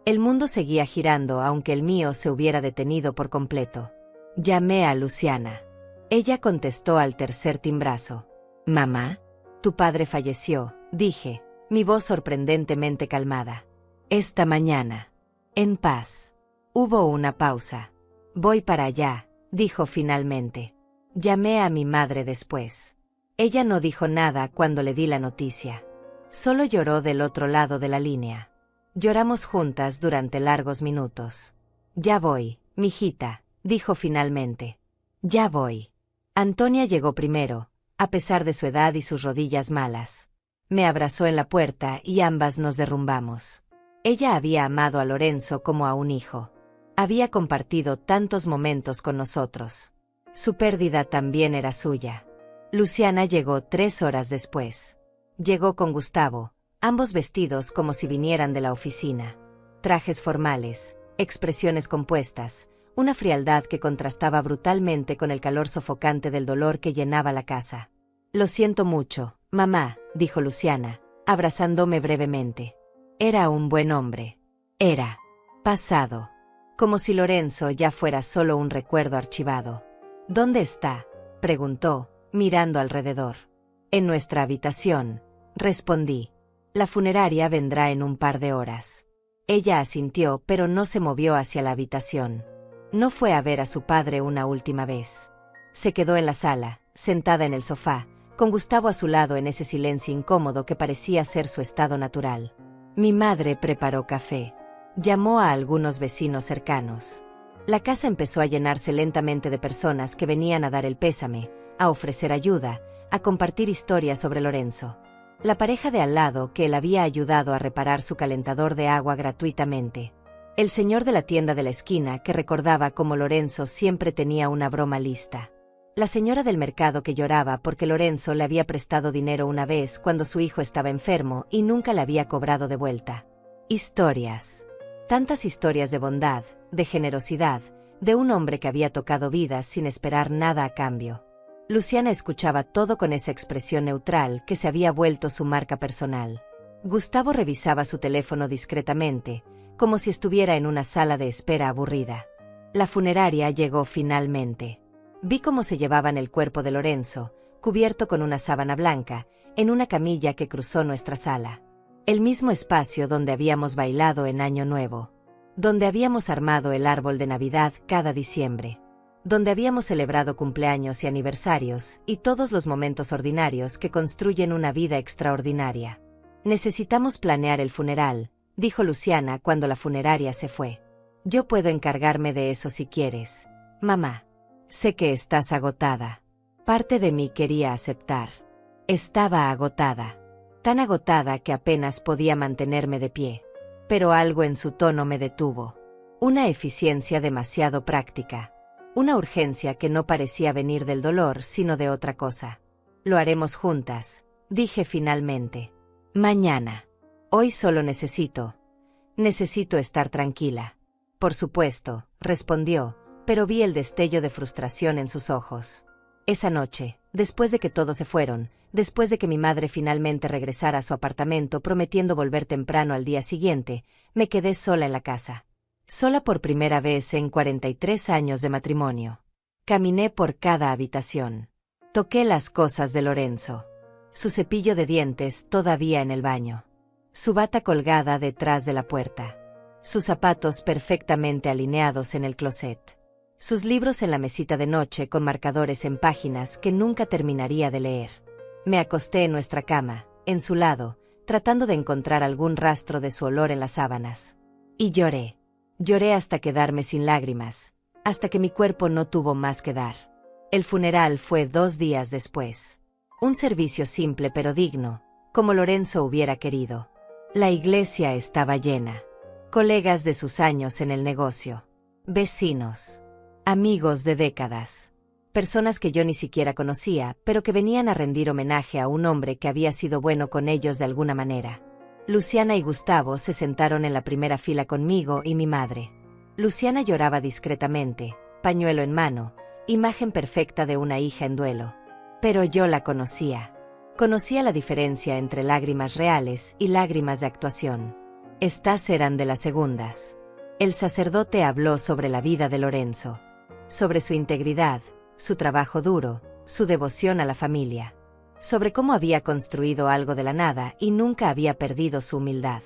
El mundo seguía girando aunque el mío se hubiera detenido por completo. Llamé a Luciana. Ella contestó al tercer timbrazo. «Mamá, tu padre falleció», dije, mi voz sorprendentemente calmada. «Esta mañana. En paz». Hubo una pausa. «Voy para allá», dijo finalmente. Llamé a mi madre después. Ella no dijo nada cuando le di la noticia. Solo lloró del otro lado de la línea. Lloramos juntas durante largos minutos. «Ya voy, mijita», dijo finalmente. «Ya voy». Antonia llegó primero, a pesar de su edad y sus rodillas malas. Me abrazó en la puerta y ambas nos derrumbamos. Ella había amado a Lorenzo como a un hijo. Había compartido tantos momentos con nosotros. Su pérdida también era suya. Luciana llegó 3 horas después. Llegó con Gustavo, ambos vestidos como si vinieran de la oficina. Trajes formales, expresiones compuestas, una frialdad que contrastaba brutalmente con el calor sofocante del dolor que llenaba la casa. «Lo siento mucho, mamá», dijo Luciana, abrazándome brevemente. Era un buen hombre. Era pasado. Como si Lorenzo ya fuera solo un recuerdo archivado. «¿Dónde está?», preguntó, mirando alrededor. «En nuestra habitación», respondí. «La funeraria vendrá en un par de horas». Ella asintió pero no se movió hacia la habitación. No fue a ver a su padre una última vez. Se quedó en la sala, sentada en el sofá, con Gustavo a su lado en ese silencio incómodo que parecía ser su estado natural. Mi madre preparó café. Llamó a algunos vecinos cercanos. La casa empezó a llenarse lentamente de personas que venían a dar el pésame, a ofrecer ayuda, a compartir historias sobre Lorenzo. La pareja de al lado que él había ayudado a reparar su calentador de agua gratuitamente. El señor de la tienda de la esquina que recordaba cómo Lorenzo siempre tenía una broma lista. La señora del mercado que lloraba porque Lorenzo le había prestado dinero una vez cuando su hijo estaba enfermo y nunca le había cobrado de vuelta. Historias. Tantas historias de bondad, de generosidad, de un hombre que había tocado vidas sin esperar nada a cambio. Luciana escuchaba todo con esa expresión neutral que se había vuelto su marca personal. Gustavo revisaba su teléfono discretamente, como si estuviera en una sala de espera aburrida. La funeraria llegó finalmente. Vi cómo se llevaban el cuerpo de Lorenzo, cubierto con una sábana blanca, en una camilla que cruzó nuestra sala. El mismo espacio donde habíamos bailado en Año Nuevo. Donde habíamos armado el árbol de Navidad cada diciembre. Donde habíamos celebrado cumpleaños y aniversarios y todos los momentos ordinarios que construyen una vida extraordinaria. Necesitamos planear el funeral, dijo Luciana cuando la funeraria se fue. Yo puedo encargarme de eso si quieres, mamá. Sé que estás agotada. Parte de mí quería aceptar. Estaba agotada. Tan agotada que apenas podía mantenerme de pie. Pero algo en su tono me detuvo. Una eficiencia demasiado práctica. Una urgencia que no parecía venir del dolor sino de otra cosa. Lo haremos juntas, dije finalmente. Mañana. Hoy solo necesito estar tranquila. Por supuesto, respondió, pero vi el destello de frustración en sus ojos. Esa noche, después de que todos se fueron, después de que mi madre finalmente regresara a su apartamento prometiendo volver temprano al día siguiente, me quedé sola en la casa. Sola por primera vez en 43 años de matrimonio. Caminé por cada habitación. Toqué las cosas de Lorenzo. Su cepillo de dientes todavía en el baño. Su bata colgada detrás de la puerta. Sus zapatos perfectamente alineados en el closet. Sus libros en la mesita de noche con marcadores en páginas que nunca terminaría de leer. Me acosté en nuestra cama, en su lado, tratando de encontrar algún rastro de su olor en las sábanas. Y lloré. Lloré hasta quedarme sin lágrimas, hasta que mi cuerpo no tuvo más que dar. El funeral fue 2 días después. Un servicio simple pero digno, como Lorenzo hubiera querido. La iglesia estaba llena. Colegas de sus años en el negocio. Vecinos. Amigos de décadas. Personas que yo ni siquiera conocía, pero que venían a rendir homenaje a un hombre que había sido bueno con ellos de alguna manera. Luciana y Gustavo se sentaron en la primera fila conmigo y mi madre. Luciana lloraba discretamente, pañuelo en mano, imagen perfecta de una hija en duelo. Pero yo la conocía. Conocía la diferencia entre lágrimas reales y lágrimas de actuación. Estas eran de las segundas. El sacerdote habló sobre la vida de Lorenzo. Sobre su integridad, su trabajo duro, su devoción a la familia. Sobre cómo había construido algo de la nada y nunca había perdido su humildad.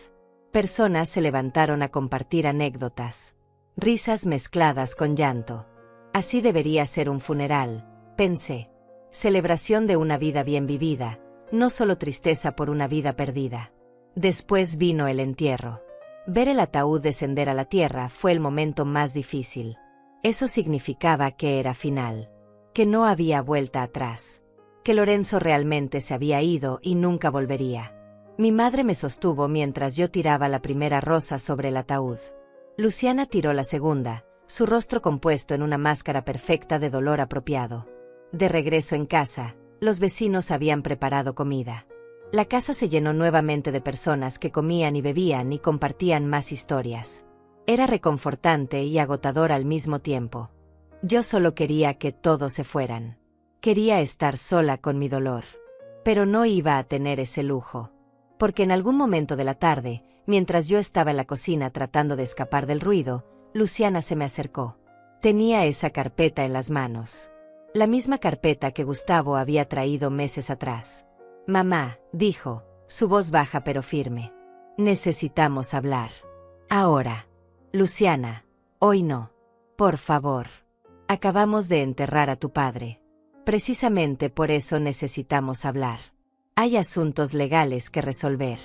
Personas se levantaron a compartir anécdotas. Risas mezcladas con llanto. Así debería ser un funeral, pensé. Celebración de una vida bien vivida, no solo tristeza por una vida perdida. Después vino el entierro. Ver el ataúd descender a la tierra fue el momento más difícil. Eso significaba que era final. Que no había vuelta atrás. Que Lorenzo realmente se había ido y nunca volvería. Mi madre me sostuvo mientras yo tiraba la primera rosa sobre el ataúd. Luciana tiró la segunda, su rostro compuesto en una máscara perfecta de dolor apropiado. De regreso en casa, los vecinos habían preparado comida. La casa se llenó nuevamente de personas que comían y bebían y compartían más historias. Era reconfortante y agotador al mismo tiempo. Yo solo quería que todos se fueran. Quería estar sola con mi dolor. Pero no iba a tener ese lujo. Porque en algún momento de la tarde, mientras yo estaba en la cocina tratando de escapar del ruido, Luciana se me acercó. Tenía esa carpeta en las manos. La misma carpeta que Gustavo había traído meses atrás. Mamá, dijo, su voz baja pero firme. Necesitamos hablar. Ahora. Luciana, hoy no. Por favor. Acabamos de enterrar a tu padre. Precisamente por eso necesitamos hablar. Hay asuntos legales que resolver.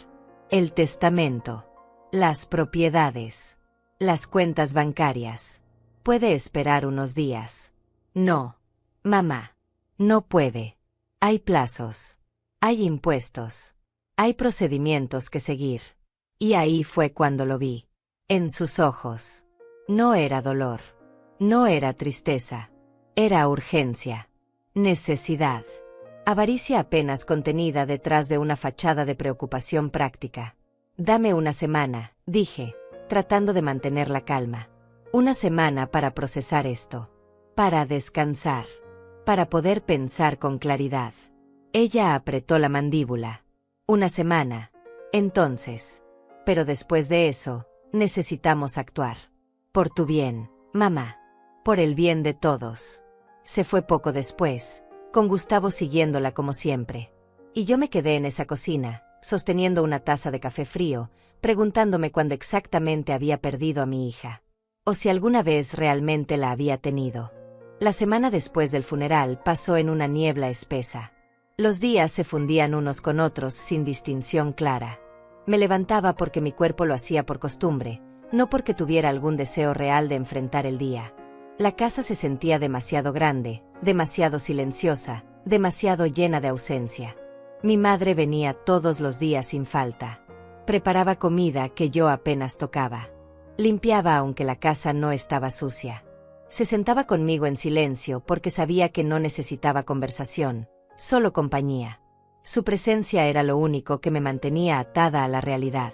El testamento. Las propiedades. Las cuentas bancarias. Puede esperar unos días. No. Mamá. No puede. Hay plazos. Hay impuestos. Hay procedimientos que seguir. Y ahí fue cuando lo vi. En sus ojos. No era dolor. No era tristeza. Era urgencia. Necesidad. Avaricia apenas contenida detrás de una fachada de preocupación práctica. Dame una semana, dije, tratando de mantener la calma. Una semana para procesar esto. Para descansar. Para poder pensar con claridad. Ella apretó la mandíbula. Una semana. Entonces. Pero después de eso, necesitamos actuar. Por tu bien, mamá. Por el bien de todos. Se fue poco después, con Gustavo siguiéndola como siempre. Y yo me quedé en esa cocina, sosteniendo una taza de café frío, preguntándome cuándo exactamente había perdido a mi hija. O si alguna vez realmente la había tenido. La semana después del funeral pasó en una niebla espesa. Los días se fundían unos con otros sin distinción clara. Me levantaba porque mi cuerpo lo hacía por costumbre, no porque tuviera algún deseo real de enfrentar el día. La casa se sentía demasiado grande, demasiado silenciosa, demasiado llena de ausencia. Mi madre venía todos los días sin falta. Preparaba comida que yo apenas tocaba. Limpiaba aunque la casa no estaba sucia. Se sentaba conmigo en silencio porque sabía que no necesitaba conversación, solo compañía. Su presencia era lo único que me mantenía atada a la realidad.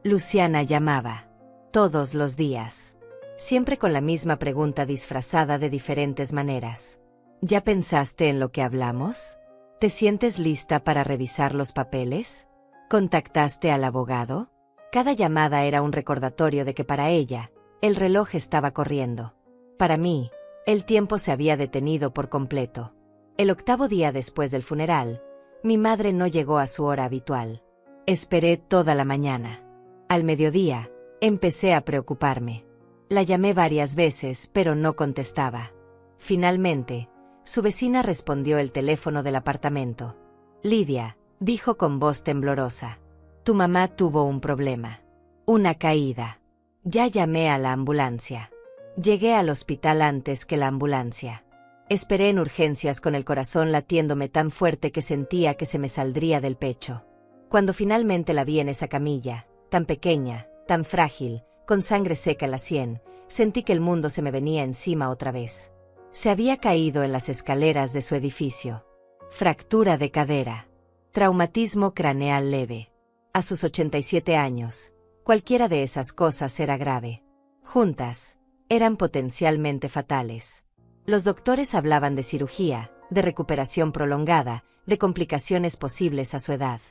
Luciana llamaba. Todos los días. siempre con la misma pregunta disfrazada de diferentes maneras. ¿Ya pensaste en lo que hablamos? ¿Te sientes lista para revisar los papeles? ¿Contactaste al abogado? Cada llamada era un recordatorio de que para ella, el reloj estaba corriendo. Para mí, el tiempo se había detenido por completo. El 8º día después del funeral, mi madre no llegó a su hora habitual. Esperé toda la mañana. Al mediodía, empecé a preocuparme. La llamé varias veces, pero no contestaba. Finalmente, su vecina respondió el teléfono del apartamento. Lidia, dijo con voz temblorosa. Tu mamá tuvo un problema. Una caída. Ya llamé a la ambulancia. Llegué al hospital antes que la ambulancia. Esperé en urgencias con el corazón latiéndome tan fuerte que sentía que se me saldría del pecho. Cuando finalmente la vi en esa camilla, tan pequeña, tan frágil, con sangre seca en la sien, sentí que el mundo se me venía encima otra vez. Se había caído en las escaleras de su edificio. Fractura de cadera. Traumatismo craneal leve. A sus 87 años, cualquiera de esas cosas era grave. Juntas, eran potencialmente fatales. Los doctores hablaban de cirugía, de recuperación prolongada, de complicaciones posibles a su edad.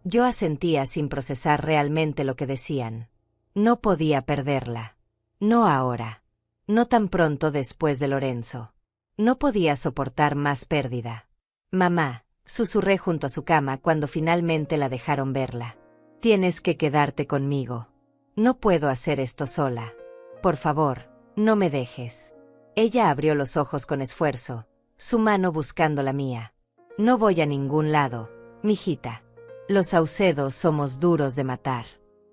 Yo asentía sin procesar realmente lo que decían. No podía perderla. No ahora. No tan pronto después de Lorenzo. No podía soportar más pérdida. Mamá, susurré junto a su cama cuando finalmente la dejaron verla. Tienes que quedarte conmigo. No puedo hacer esto sola. Por favor, no me dejes. Ella abrió los ojos con esfuerzo, su mano buscando la mía. No voy a ningún lado, mijita. Los Saucedo somos duros de matar.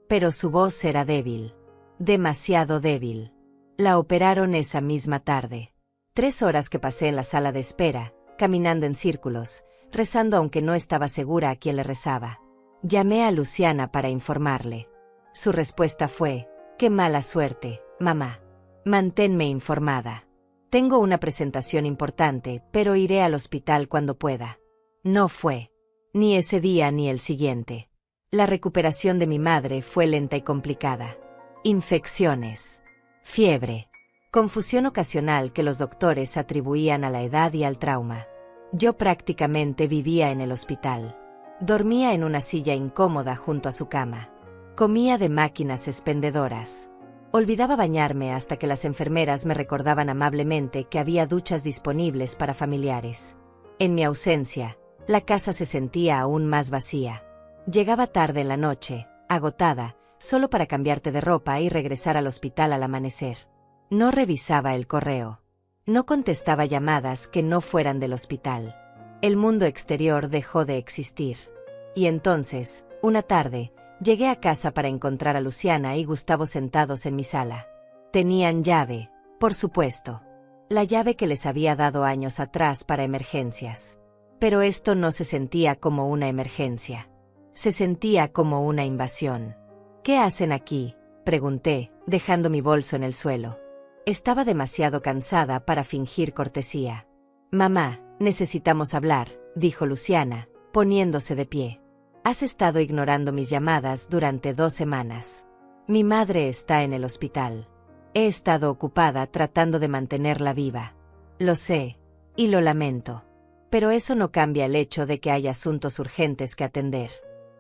Pero su voz era débil. Demasiado débil. La operaron esa misma tarde. 3 horas que pasé en la sala de espera, caminando en círculos, rezando aunque no estaba segura a quién le rezaba. Llamé a Luciana para informarle. Su respuesta fue, qué mala suerte, mamá. Manténme informada. Tengo una presentación importante, pero iré al hospital cuando pueda. No fue. Ni ese día ni el siguiente. La recuperación de mi madre fue lenta y complicada. Infecciones. Fiebre. Confusión ocasional que los doctores atribuían a la edad y al trauma. Yo prácticamente vivía en el hospital. Dormía en una silla incómoda junto a su cama. Comía de máquinas expendedoras. Olvidaba bañarme hasta que las enfermeras me recordaban amablemente que había duchas disponibles para familiares. En mi ausencia, la casa se sentía aún más vacía. Llegaba tarde en la noche, agotada, solo para cambiarte de ropa y regresar al hospital al amanecer. No revisaba el correo. No contestaba llamadas que no fueran del hospital. El mundo exterior dejó de existir. Y entonces, una tarde, llegué a casa para encontrar a Luciana y Gustavo sentados en mi sala. Tenían llave, por supuesto. La llave que les había dado años atrás para emergencias. Pero esto no se sentía como una emergencia. Se sentía como una invasión. ¿Qué hacen aquí?, pregunté, dejando mi bolso en el suelo. Estaba demasiado cansada para fingir cortesía. Mamá, necesitamos hablar, dijo Luciana, poniéndose de pie. Has estado ignorando mis llamadas durante 2 semanas. Mi madre está en el hospital. He estado ocupada tratando de mantenerla viva. Lo sé, y lo lamento. Pero eso no cambia el hecho de que hay asuntos urgentes que atender.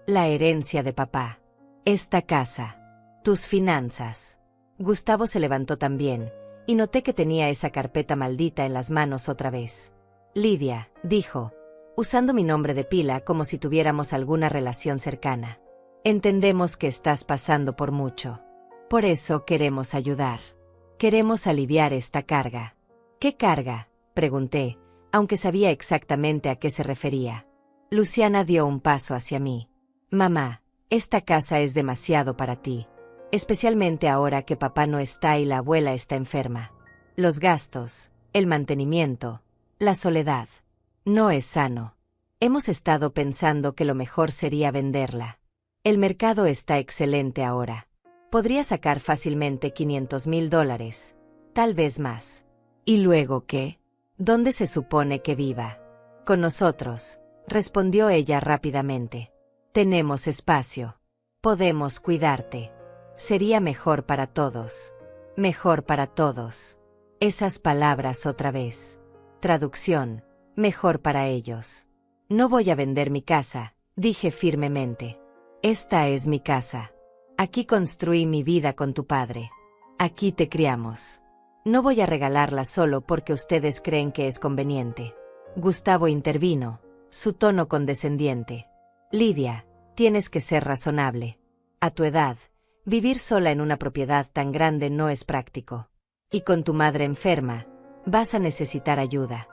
La herencia de papá. Esta casa. Tus finanzas. Gustavo se levantó también, y noté que tenía esa carpeta maldita en las manos otra vez. Lidia, dijo, usando mi nombre de pila como si tuviéramos alguna relación cercana. Entendemos que estás pasando por mucho. Por eso queremos ayudar. Queremos aliviar esta carga. ¿Qué carga?, pregunté, aunque sabía exactamente a qué se refería. Luciana dio un paso hacia mí. Mamá, esta casa es demasiado para ti. Especialmente ahora que papá no está y la abuela está enferma. Los gastos, el mantenimiento, la soledad. No es sano. Hemos estado pensando que lo mejor sería venderla. El mercado está excelente ahora. Podría sacar fácilmente $500,000, tal vez más. ¿Y luego qué? ¿Dónde se supone que viva? Con nosotros, respondió ella rápidamente. Tenemos espacio. Podemos cuidarte. Sería mejor para todos. Mejor para todos. Esas palabras otra vez. Traducción: mejor para ellos. No voy a vender mi casa, dije firmemente. Esta es mi casa. Aquí construí mi vida con tu padre. Aquí te criamos. No voy a regalarla solo porque ustedes creen que es conveniente. Gustavo intervino, su tono condescendiente. Lidia, tienes que ser razonable. A tu edad, vivir sola en una propiedad tan grande no es práctico. Y con tu madre enferma, vas a necesitar ayuda.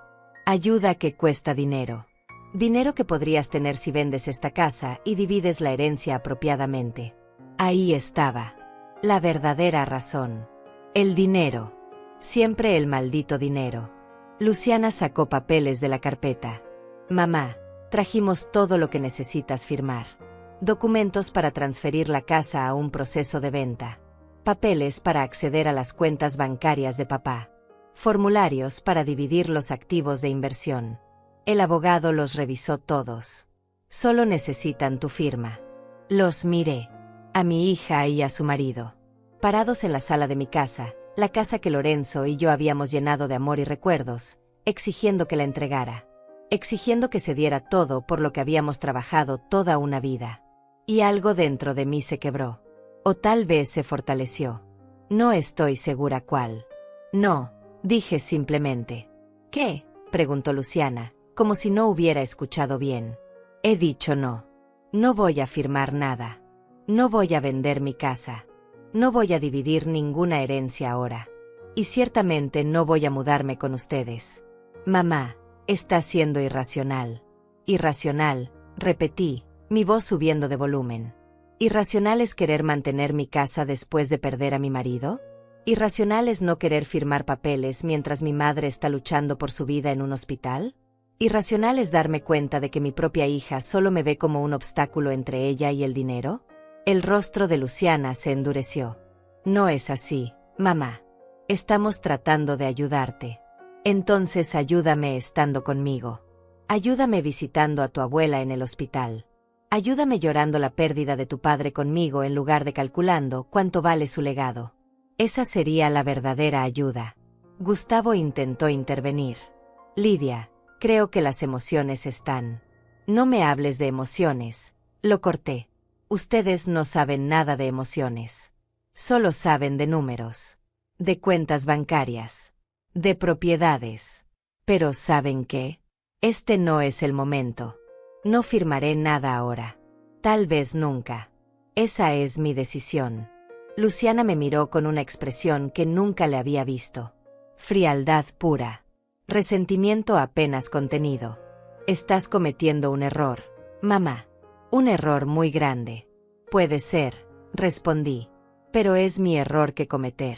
Ayuda que cuesta dinero. Dinero que podrías tener si vendes esta casa y divides la herencia apropiadamente. Ahí estaba. La verdadera razón. El dinero. Siempre el maldito dinero. Luciana sacó papeles de la carpeta. Mamá, trajimos todo lo que necesitas firmar. Documentos para transferir la casa a un proceso de venta. Papeles para acceder a las cuentas bancarias de papá. Formularios para dividir los activos de inversión. El abogado los revisó todos. Solo necesitan tu firma. Los miré. A mi hija y a su marido. Parados en la sala de mi casa, la casa que Lorenzo y yo habíamos llenado de amor y recuerdos, exigiendo que la entregara. Exigiendo que se diera todo por lo que habíamos trabajado toda una vida. Y algo dentro de mí se quebró. O tal vez se fortaleció. No estoy segura cuál. No, dije simplemente. ¿Qué?, preguntó Luciana, como si no hubiera escuchado bien. He dicho no. No voy a firmar nada. No voy a vender mi casa. No voy a dividir ninguna herencia ahora. Y ciertamente no voy a mudarme con ustedes. Mamá, estás siendo irracional. Irracional, repetí, mi voz subiendo de volumen. ¿Irracional es querer mantener mi casa después de perder a mi marido? ¿Irracional es no querer firmar papeles mientras mi madre está luchando por su vida en un hospital? ¿Irracional es darme cuenta de que mi propia hija solo me ve como un obstáculo entre ella y el dinero? El rostro de Luciana se endureció. No es así, mamá. Estamos tratando de ayudarte. Entonces ayúdame estando conmigo. Ayúdame visitando a tu abuela en el hospital. Ayúdame llorando la pérdida de tu padre conmigo en lugar de calculando cuánto vale su legado. Esa sería la verdadera ayuda. Gustavo intentó intervenir. Lidia, creo que las emociones están. No me hables de emociones. Lo corté. Ustedes no saben nada de emociones. Solo saben de números. De cuentas bancarias. De propiedades. Pero ¿saben qué? Este no es el momento. No firmaré nada ahora. Tal vez nunca. Esa es mi decisión. Luciana me miró con una expresión que nunca le había visto. Frialdad pura. Resentimiento apenas contenido. Estás cometiendo un error, mamá. Un error muy grande. Puede ser, respondí. Pero es mi error que cometer.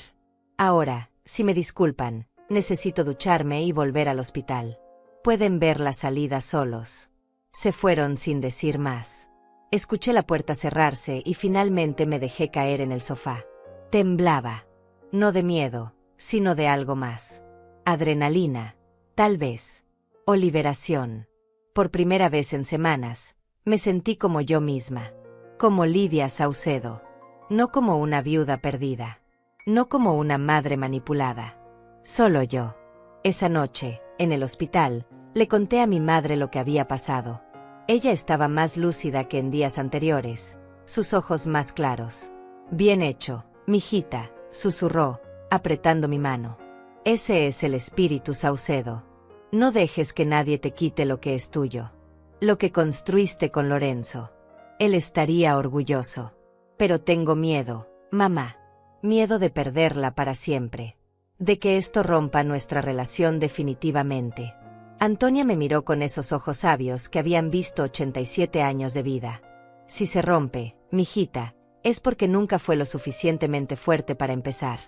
Ahora, si me disculpan, necesito ducharme y volver al hospital. Pueden ver la salida solos. Se fueron sin decir más. Escuché la puerta cerrarse y finalmente me dejé caer en el sofá. Temblaba. No de miedo, sino de algo más. Adrenalina, tal vez. O liberación. Por primera vez en semanas, me sentí como yo misma. Como Lidia Saucedo. No como una viuda perdida. No como una madre manipulada. Solo yo. Esa noche, en el hospital, le conté a mi madre lo que había pasado. Ella estaba más lúcida que en días anteriores, sus ojos más claros. Bien hecho, mijita, susurró, apretando mi mano. Ese es el espíritu Saucedo. No dejes que nadie te quite lo que es tuyo. Lo que construiste con Lorenzo. Él estaría orgulloso. Pero tengo miedo, mamá. Miedo de perderla para siempre. De que esto rompa nuestra relación definitivamente. Antonia me miró con esos ojos sabios que habían visto 87 años de vida. Si se rompe, mijita, es porque nunca fue lo suficientemente fuerte para empezar.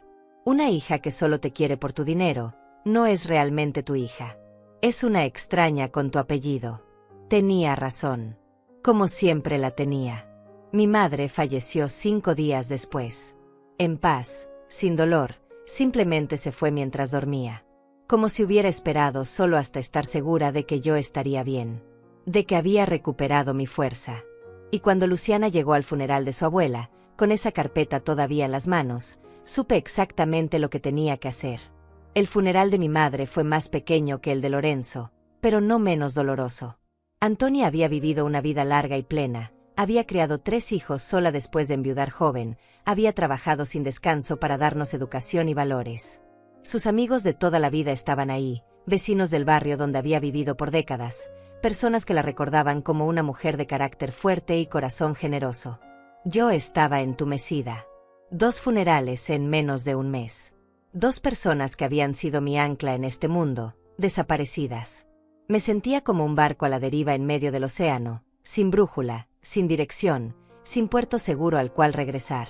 Una hija que solo te quiere por tu dinero, no es realmente tu hija. Es una extraña con tu apellido. Tenía razón. Como siempre la tenía. Mi madre falleció 5 días después. En paz, sin dolor, simplemente se fue mientras dormía. Como si hubiera esperado solo hasta estar segura de que yo estaría bien. De que había recuperado mi fuerza. Y cuando Luciana llegó al funeral de su abuela, con esa carpeta todavía en las manos, Supe exactamente lo que tenía que hacer. El funeral de mi madre fue más pequeño que el de Lorenzo, pero no menos doloroso. Antonia había vivido una vida larga y plena, había criado 3 hijos sola después de enviudar joven, había trabajado sin descanso para darnos educación y valores. Sus amigos de toda la vida estaban ahí, vecinos del barrio donde había vivido por décadas, personas que la recordaban como una mujer de carácter fuerte y corazón generoso. Yo estaba entumecida. 2 funerales en menos de un mes. 2 personas que habían sido mi ancla en este mundo, desaparecidas. Me sentía como un barco a la deriva en medio del océano, sin brújula, sin dirección, sin puerto seguro al cual regresar.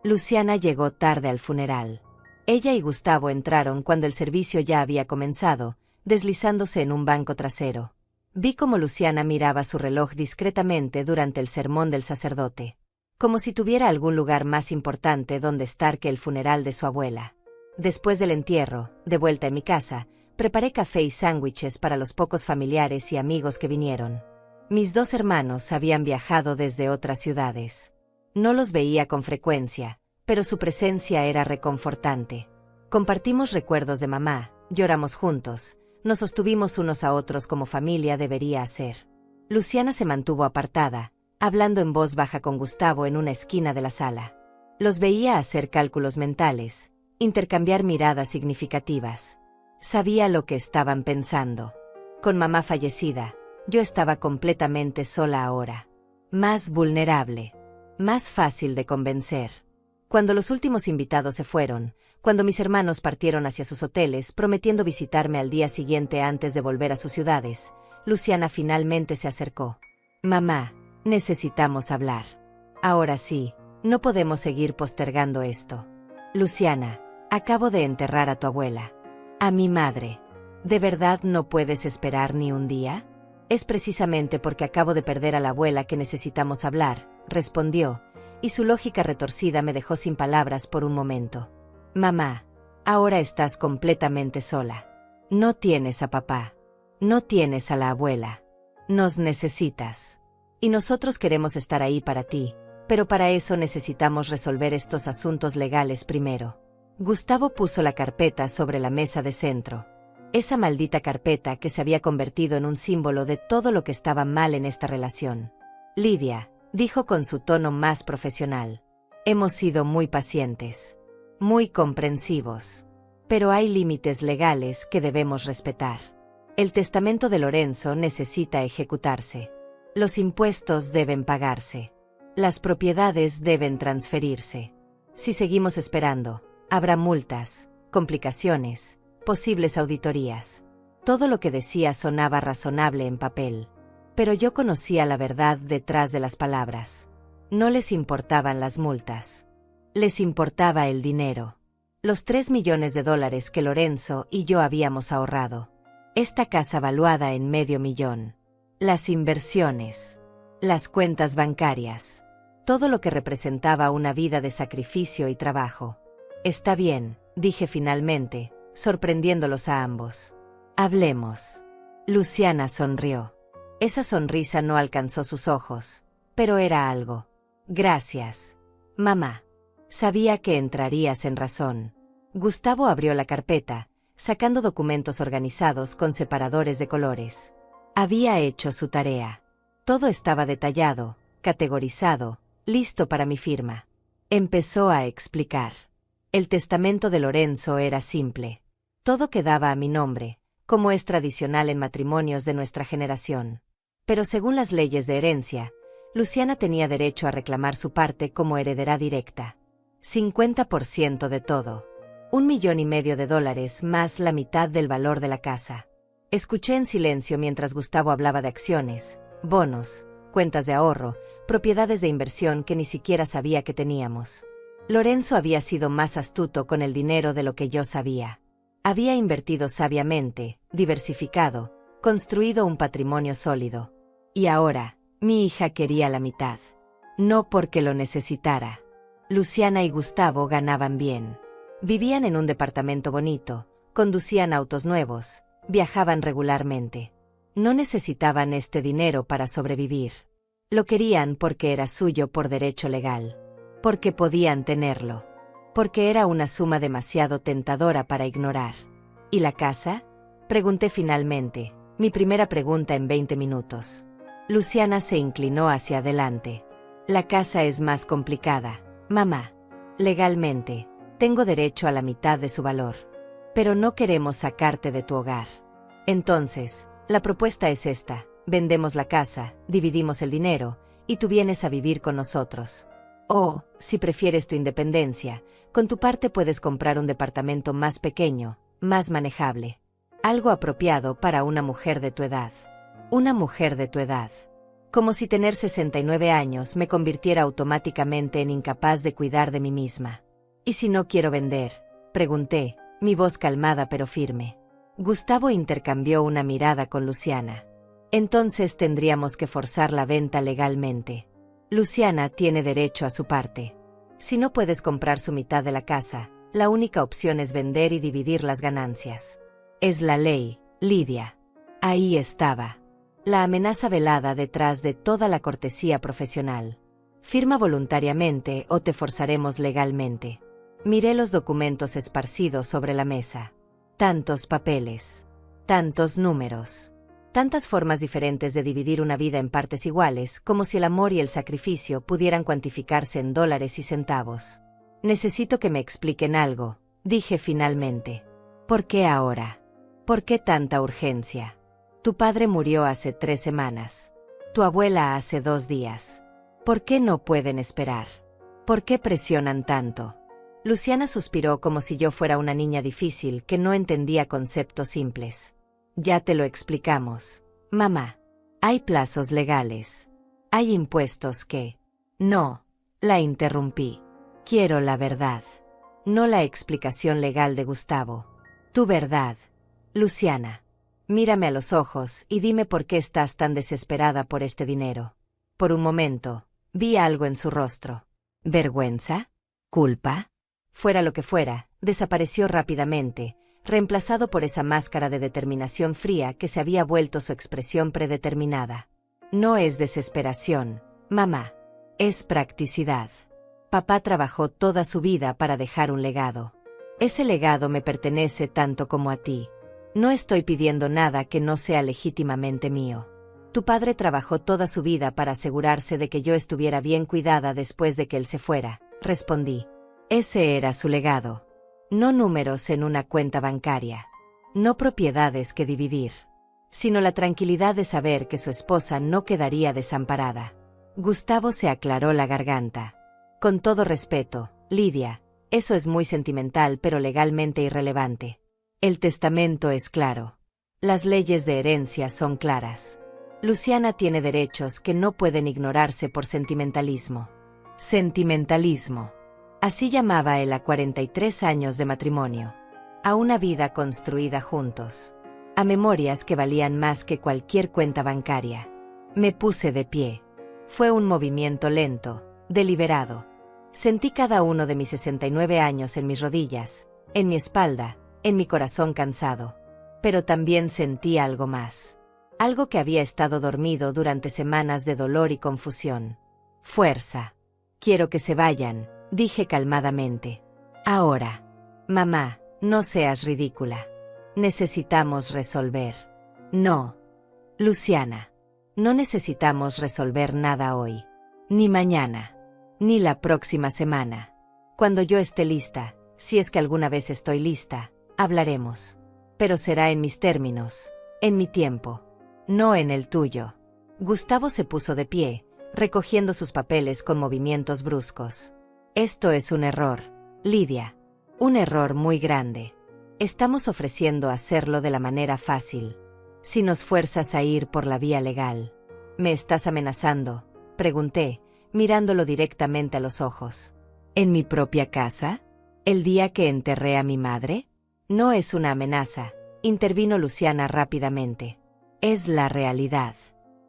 Luciana llegó tarde al funeral. Ella y Gustavo entraron cuando el servicio ya había comenzado, deslizándose en un banco trasero. Vi cómo Luciana miraba su reloj discretamente durante el sermón del sacerdote, como si tuviera algún lugar más importante donde estar que el funeral de su abuela. Después del entierro, de vuelta en mi casa, preparé café y sándwiches para los pocos familiares y amigos que vinieron. Mis 2 hermanos habían viajado desde otras ciudades. No los veía con frecuencia, pero su presencia era reconfortante. Compartimos recuerdos de mamá, lloramos juntos, nos sostuvimos unos a otros como familia debería hacer. Luciana se mantuvo apartada, hablando en voz baja con Gustavo en una esquina de la sala. Los veía hacer cálculos mentales, intercambiar miradas significativas. Sabía lo que estaban pensando. Con mamá fallecida, yo estaba completamente sola ahora. Más vulnerable. Más fácil de convencer. Cuando los últimos invitados se fueron, cuando mis hermanos partieron hacia sus hoteles prometiendo visitarme al día siguiente antes de volver a sus ciudades, Luciana finalmente se acercó. Mamá, necesitamos hablar. Ahora sí, no podemos seguir postergando esto. Luciana, acabo de enterrar a tu abuela. A mi madre. ¿De verdad no puedes esperar ni un día? Es precisamente porque acabo de perder a la abuela que necesitamos hablar, respondió, y su lógica retorcida me dejó sin palabras por un momento. Mamá, ahora estás completamente sola. No tienes a papá. No tienes a la abuela. Nos necesitas. Y nosotros queremos estar ahí para ti, pero para eso necesitamos resolver estos asuntos legales primero. Gustavo puso la carpeta sobre la mesa de centro. Esa maldita carpeta que se había convertido en un símbolo de todo lo que estaba mal en esta relación. Lidia, dijo con su tono más profesional. Hemos sido muy pacientes. Muy comprensivos. Pero hay límites legales que debemos respetar. El testamento de Lorenzo necesita ejecutarse. Los impuestos deben pagarse. Las propiedades deben transferirse. Si seguimos esperando, habrá multas, complicaciones, posibles auditorías. Todo lo que decía sonaba razonable en papel. Pero yo conocía la verdad detrás de las palabras. No les importaban las multas. Les importaba el dinero. Los $3 millones que Lorenzo y yo habíamos ahorrado. Esta casa valuada en $500,000. Las inversiones. Las cuentas bancarias. Todo lo que representaba una vida de sacrificio y trabajo. Está bien, dije finalmente, sorprendiéndolos a ambos. Hablemos. Luciana sonrió. Esa sonrisa no alcanzó sus ojos, pero era algo. Gracias, mamá. Sabía que entrarías en razón. Gustavo abrió la carpeta, sacando documentos organizados con separadores de colores. Había hecho su tarea. Todo estaba detallado, categorizado, listo para mi firma. Empezó a explicar. El testamento de Lorenzo era simple. Todo quedaba a mi nombre, como es tradicional en matrimonios de nuestra generación. Pero según las leyes de herencia, Luciana tenía derecho a reclamar su parte como heredera directa. 50% de todo. $1,500,000 más la mitad del valor de la casa. Escuché en silencio mientras Gustavo hablaba de acciones, bonos, cuentas de ahorro, propiedades de inversión que ni siquiera sabía que teníamos. Lorenzo había sido más astuto con el dinero de lo que yo sabía. Había invertido sabiamente, diversificado, construido un patrimonio sólido. Y ahora, mi hija quería la mitad. No porque lo necesitara. Luciana y Gustavo ganaban bien. Vivían en un departamento bonito, conducían autos nuevos, viajaban regularmente. No necesitaban este dinero para sobrevivir. Lo querían porque era suyo por derecho legal. Porque podían tenerlo. porque era una suma demasiado tentadora para ignorar. ¿Y la casa? Pregunté finalmente, mi primera pregunta en 20 minutos. Luciana se inclinó hacia adelante. La casa es más complicada, mamá. Legalmente, tengo derecho a la mitad de su valor. Pero no queremos sacarte de tu hogar. Entonces, la propuesta es esta: vendemos la casa, dividimos el dinero, y tú vienes a vivir con nosotros. O, si prefieres tu independencia, con tu parte puedes comprar un departamento más pequeño, más manejable. Algo apropiado para una mujer de tu edad. Una mujer de tu edad. Como si tener 69 años me convirtiera automáticamente en incapaz de cuidar de mí misma. ¿Y si no quiero vender?, pregunté, mi voz calmada pero firme. Gustavo intercambió una mirada con Luciana. Entonces tendríamos que forzar la venta legalmente. Luciana tiene derecho a su parte. Si no puedes comprar su mitad de la casa, la única opción es vender y dividir las ganancias. Es la ley, Lidia. Ahí estaba. La amenaza velada detrás de toda la cortesía profesional. Firma voluntariamente o te forzaremos legalmente. Miré los documentos esparcidos sobre la mesa. Tantos papeles. Tantos números. Tantas formas diferentes de dividir una vida en partes iguales, como si el amor y el sacrificio pudieran cuantificarse en dólares y centavos. Necesito que me expliquen algo, dije finalmente. ¿Por qué ahora? ¿Por qué tanta urgencia? Tu padre murió hace 3 semanas. Tu abuela hace 2 días. ¿Por qué no pueden esperar? ¿Por qué presionan tanto? Luciana suspiró como si yo fuera una niña difícil que no entendía conceptos simples. Ya te lo explicamos, mamá. Hay plazos legales. Hay impuestos que... No, la interrumpí. Quiero la verdad. No la explicación legal de Gustavo. Tu verdad. Luciana, mírame a los ojos y dime por qué estás tan desesperada por este dinero. Por un momento, vi algo en su rostro. ¿Vergüenza? ¿Culpa? Fuera lo que fuera, desapareció rápidamente, reemplazado por esa máscara de determinación fría que se había vuelto su expresión predeterminada. No es desesperación, mamá. Es practicidad. Papá trabajó toda su vida para dejar un legado. Ese legado me pertenece tanto como a ti. No estoy pidiendo nada que no sea legítimamente mío. Tu padre trabajó toda su vida para asegurarse de que yo estuviera bien cuidada después de que él se fuera, respondí. Ese era su legado. No números en una cuenta bancaria. No propiedades que dividir. Sino la tranquilidad de saber que su esposa no quedaría desamparada. Gustavo se aclaró la garganta. Con todo respeto, Lidia, eso es muy sentimental pero legalmente irrelevante. El testamento es claro. Las leyes de herencia son claras. Luciana tiene derechos que no pueden ignorarse por sentimentalismo. Sentimentalismo. Así llamaba él a 43 años de matrimonio. A una vida construida juntos. A memorias que valían más que cualquier cuenta bancaria. Me puse de pie. Fue un movimiento lento, deliberado. Sentí cada uno de mis 69 años en mis rodillas, en mi espalda, en mi corazón cansado. Pero también sentí algo más. Algo que había estado dormido durante semanas de dolor y confusión. Fuerza. Quiero que se vayan, dije calmadamente. Ahora. Mamá, no seas ridícula. Necesitamos resolver. No. Luciana. No necesitamos resolver nada hoy. Ni mañana. Ni la próxima semana. Cuando yo esté lista, si es que alguna vez estoy lista, hablaremos. Pero será en mis términos, en mi tiempo. No en el tuyo. Gustavo se puso de pie, recogiendo sus papeles con movimientos bruscos. Esto es un error, Lidia. Un error muy grande. Estamos ofreciendo hacerlo de la manera fácil. Si nos fuerzas a ir por la vía legal. ¿Me estás amenazando?, pregunté, mirándolo directamente a los ojos. ¿En mi propia casa? ¿El día que enterré a mi madre? No es una amenaza, intervino Luciana rápidamente. Es la realidad.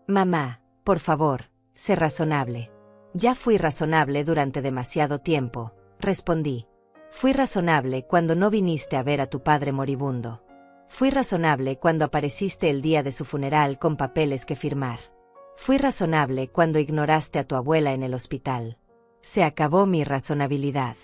Mamá, por favor, sé razonable. Ya fui razonable durante demasiado tiempo, respondí. Fui razonable cuando no viniste a ver a tu padre moribundo. Fui razonable cuando apareciste el día de su funeral con papeles que firmar. Fui razonable cuando ignoraste a tu abuela en el hospital. Se acabó mi razonabilidad.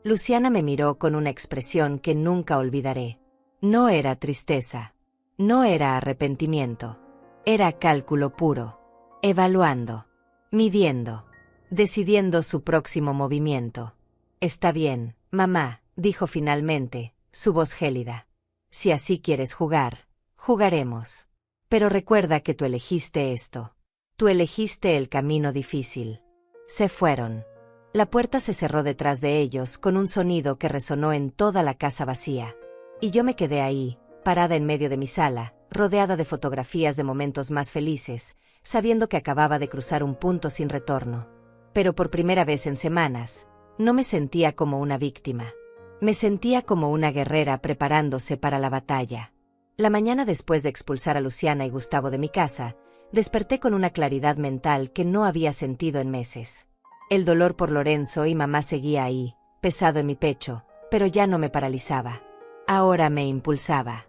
Luciana me miró con una expresión que nunca olvidaré. No era tristeza. No era arrepentimiento. Era cálculo puro. Evaluando. Midiendo. Decidiendo su próximo movimiento. Está bien, mamá, dijo finalmente, su voz gélida. Si así quieres jugar, jugaremos. Pero recuerda que tú elegiste esto. Tú elegiste el camino difícil. Se fueron. La puerta se cerró detrás de ellos con un sonido que resonó en toda la casa vacía. Y yo me quedé ahí, parada en medio de mi sala, rodeada de fotografías de momentos más felices, sabiendo que acababa de cruzar un punto sin retorno. Pero por primera vez en semanas, no me sentía como una víctima. Me sentía como una guerrera preparándose para la batalla. La mañana después de expulsar a Luciana y Gustavo de mi casa, desperté con una claridad mental que no había sentido en meses. El dolor por Lorenzo y mamá seguía ahí, pesado en mi pecho, pero ya no me paralizaba. Ahora me impulsaba.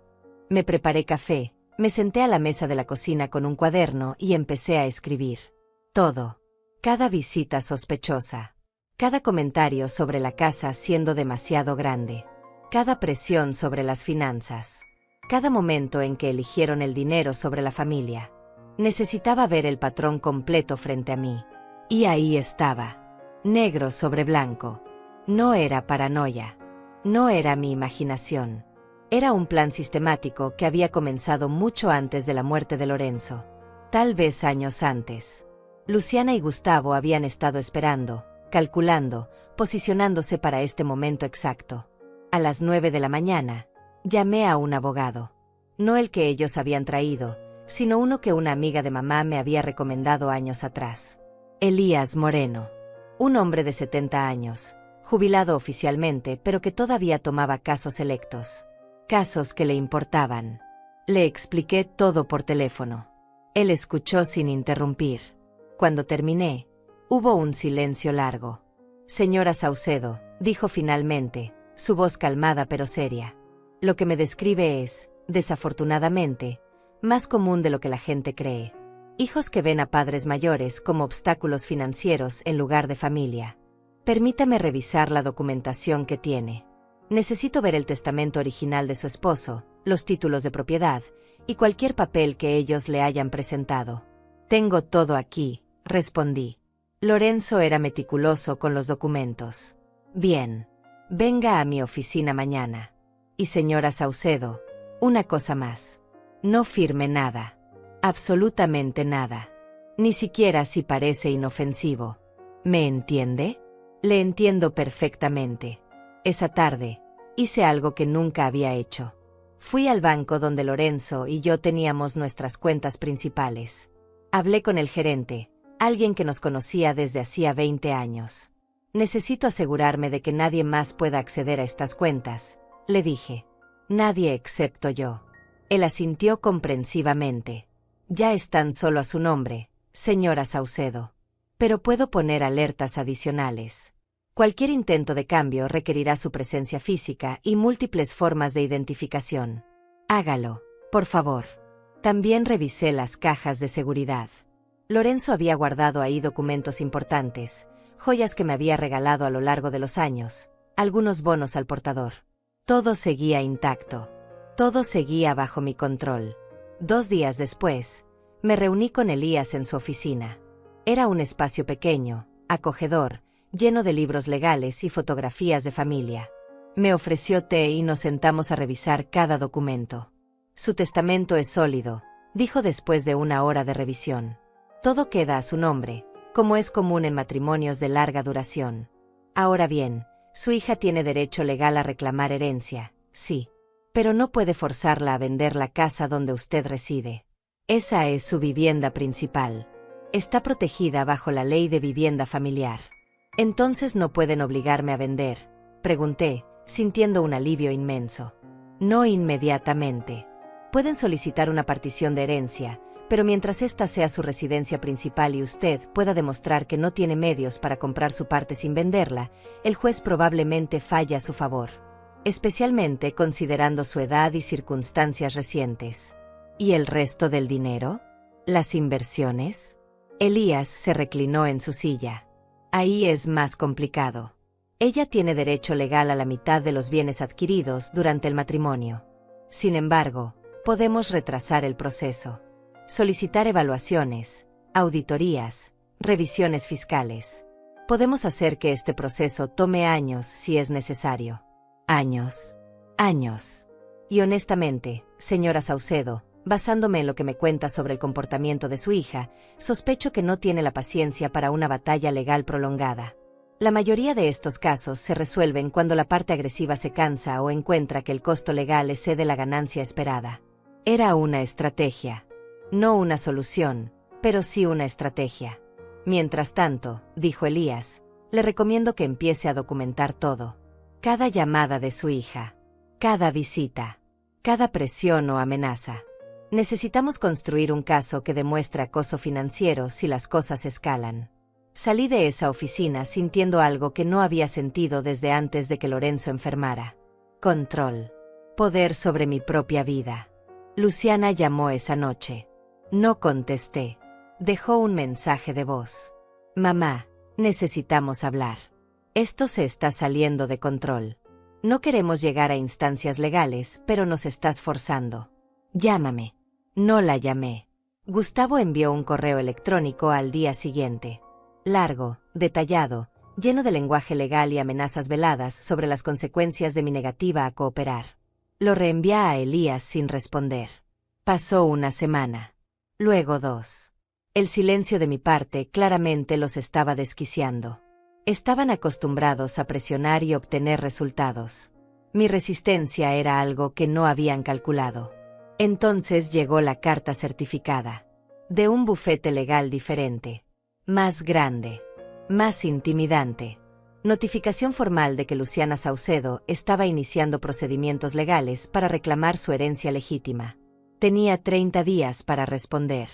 Me preparé café, me senté a la mesa de la cocina con un cuaderno y empecé a escribir. Todo. Cada visita sospechosa. Cada comentario sobre la casa siendo demasiado grande. Cada presión sobre las finanzas. Cada momento en que eligieron el dinero sobre la familia. Necesitaba ver el patrón completo frente a mí. Y ahí estaba. Negro sobre blanco. No era paranoia. No era mi imaginación. Era un plan sistemático que había comenzado mucho antes de la muerte de Lorenzo. Tal vez años antes. Luciana y Gustavo habían estado esperando, calculando, posicionándose para este momento exacto. A las 9 de la mañana, llamé a un abogado. No el que ellos habían traído, sino uno que una amiga de mamá me había recomendado años atrás. Elías Moreno. Un hombre de 70 años, jubilado oficialmente, pero que todavía tomaba casos electos. Casos que le importaban. Le expliqué todo por teléfono. Él escuchó sin interrumpir. Cuando terminé, hubo un silencio largo. Señora Saucedo, dijo finalmente, su voz calmada pero seria. Lo que me describe es, desafortunadamente, más común de lo que la gente cree. Hijos que ven a padres mayores como obstáculos financieros en lugar de familia. Permítame revisar la documentación que tiene. Necesito ver el testamento original de su esposo, los títulos de propiedad y cualquier papel que ellos le hayan presentado. Tengo todo aquí, respondí. Lorenzo era meticuloso con los documentos. Bien. Venga a mi oficina mañana. Y señora Saucedo, una cosa más. No firme nada. Absolutamente nada. Ni siquiera si parece inofensivo. ¿Me entiende? Le entiendo perfectamente. Esa tarde, hice algo que nunca había hecho. Fui al banco donde Lorenzo y yo teníamos nuestras cuentas principales. Hablé con el gerente, alguien que nos conocía desde hacía 20 años. Necesito asegurarme de que nadie más pueda acceder a estas cuentas, le dije. Nadie excepto yo. Él asintió comprensivamente. Ya están solo a su nombre, señora Saucedo. Pero puedo poner alertas adicionales. Cualquier intento de cambio requerirá su presencia física y múltiples formas de identificación. Hágalo, por favor. También revisé las cajas de seguridad. Lorenzo había guardado ahí documentos importantes, joyas que me había regalado a lo largo de los años, algunos bonos al portador. Todo seguía intacto. Todo seguía bajo mi control. 2 días después, me reuní con Elías en su oficina. Era un espacio pequeño, acogedor, lleno de libros legales y fotografías de familia. Me ofreció té y nos sentamos a revisar cada documento. Su testamento es sólido, dijo después de 1 hora de revisión. Todo queda a su nombre, como es común en matrimonios de larga duración. Ahora bien, su hija tiene derecho legal a reclamar herencia, sí, pero no puede forzarla a vender la casa donde usted reside. Esa es su vivienda principal. Está protegida bajo la ley de vivienda familiar. Entonces no pueden obligarme a vender, pregunté, sintiendo un alivio inmenso. No inmediatamente. Pueden solicitar una partición de herencia, pero mientras esta sea su residencia principal y usted pueda demostrar que no tiene medios para comprar su parte sin venderla, el juez probablemente falle a su favor. Especialmente considerando su edad y circunstancias recientes. ¿Y el resto del dinero? ¿Las inversiones? Elías se reclinó en su silla. Ahí es más complicado. Ella tiene derecho legal a la mitad de los bienes adquiridos durante el matrimonio. Sin embargo, podemos retrasar el proceso. Solicitar evaluaciones, auditorías, revisiones fiscales. Podemos hacer que este proceso tome años si es necesario. Años. Años. Y honestamente, señora Saucedo, basándome en lo que me cuenta sobre el comportamiento de su hija, sospecho que no tiene la paciencia para una batalla legal prolongada. La mayoría de estos casos se resuelven cuando la parte agresiva se cansa o encuentra que el costo legal excede la ganancia esperada. Era una estrategia. No una solución, pero sí una estrategia. Mientras tanto, dijo Elías, le recomiendo que empiece a documentar todo. Cada llamada de su hija. Cada visita. Cada presión o amenaza. Necesitamos construir un caso que demuestre acoso financiero si las cosas escalan. Salí de esa oficina sintiendo algo que no había sentido desde antes de que Lorenzo enfermara. Control. Poder sobre mi propia vida. Luciana llamó esa noche. No contesté. Dejó un mensaje de voz. Mamá, necesitamos hablar. Esto se está saliendo de control. No queremos llegar a instancias legales, pero nos estás forzando. Llámame. No la llamé. Gustavo envió un correo electrónico al día siguiente. Largo, detallado, lleno de lenguaje legal y amenazas veladas sobre las consecuencias de mi negativa a cooperar. Lo reenvié a Elías sin responder. Pasó una semana. Luego 2. El silencio de mi parte claramente los estaba desquiciando. Estaban acostumbrados a presionar y obtener resultados. Mi resistencia era algo que no habían calculado. Entonces llegó la carta certificada. De un bufete legal diferente. Más grande. Más intimidante. Notificación formal de que Luciana Saucedo estaba iniciando procedimientos legales para reclamar su herencia legítima. Tenía 30 días para responder.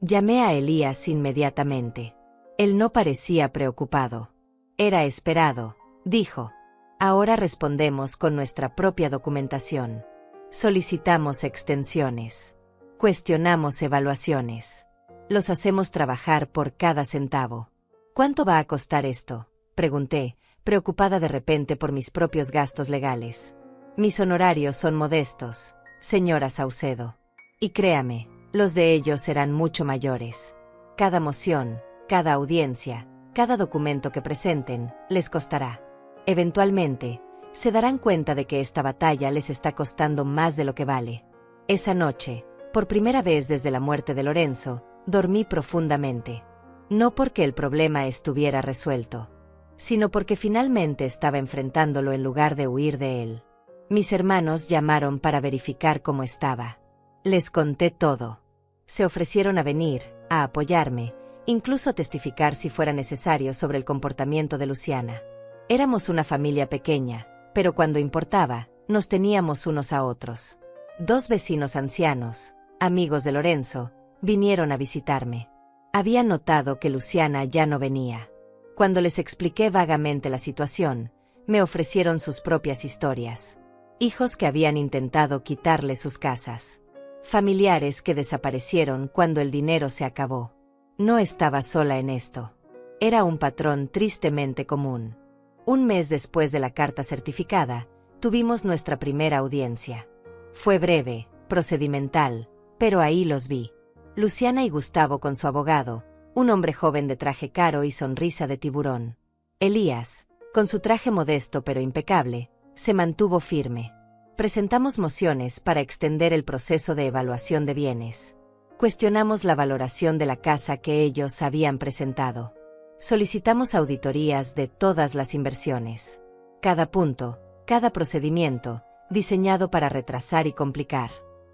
Llamé a Elías inmediatamente. Él no parecía preocupado. Era esperado, dijo. Ahora respondemos con nuestra propia documentación. Solicitamos extensiones. Cuestionamos evaluaciones. Los hacemos trabajar por cada centavo. ¿Cuánto va a costar esto?, pregunté, preocupada de repente por mis propios gastos legales. Mis honorarios son modestos, señora Saucedo. Y créame, los de ellos serán mucho mayores. Cada moción, cada audiencia, cada documento que presenten, les costará. Eventualmente, se darán cuenta de que esta batalla les está costando más de lo que vale. Esa noche, por primera vez desde la muerte de Lorenzo, dormí profundamente. No porque el problema estuviera resuelto, sino porque finalmente estaba enfrentándolo en lugar de huir de él. Mis hermanos llamaron para verificar cómo estaba. Les conté todo. Se ofrecieron a venir, a apoyarme, incluso a testificar si fuera necesario sobre el comportamiento de Luciana. Éramos una familia pequeña, pero cuando importaba, nos teníamos unos a otros. 2 vecinos ancianos, amigos de Lorenzo, vinieron a visitarme. Había notado que Luciana ya no venía. Cuando les expliqué vagamente la situación, me ofrecieron sus propias historias. Hijos que habían intentado quitarle sus casas. Familiares que desaparecieron cuando el dinero se acabó. No estaba sola en esto. Era un patrón tristemente común. Un mes después de la carta certificada, tuvimos nuestra primera audiencia. Fue breve, procedimental, pero ahí los vi. Luciana y Gustavo con su abogado, un hombre joven de traje caro y sonrisa de tiburón. Elías, con su traje modesto pero impecable, se mantuvo firme. Presentamos mociones para extender el proceso de evaluación de bienes. Cuestionamos la valoración de la casa que ellos habían presentado. Solicitamos auditorías de todas las inversiones. Cada punto, cada procedimiento, diseñado para retrasar y complicar.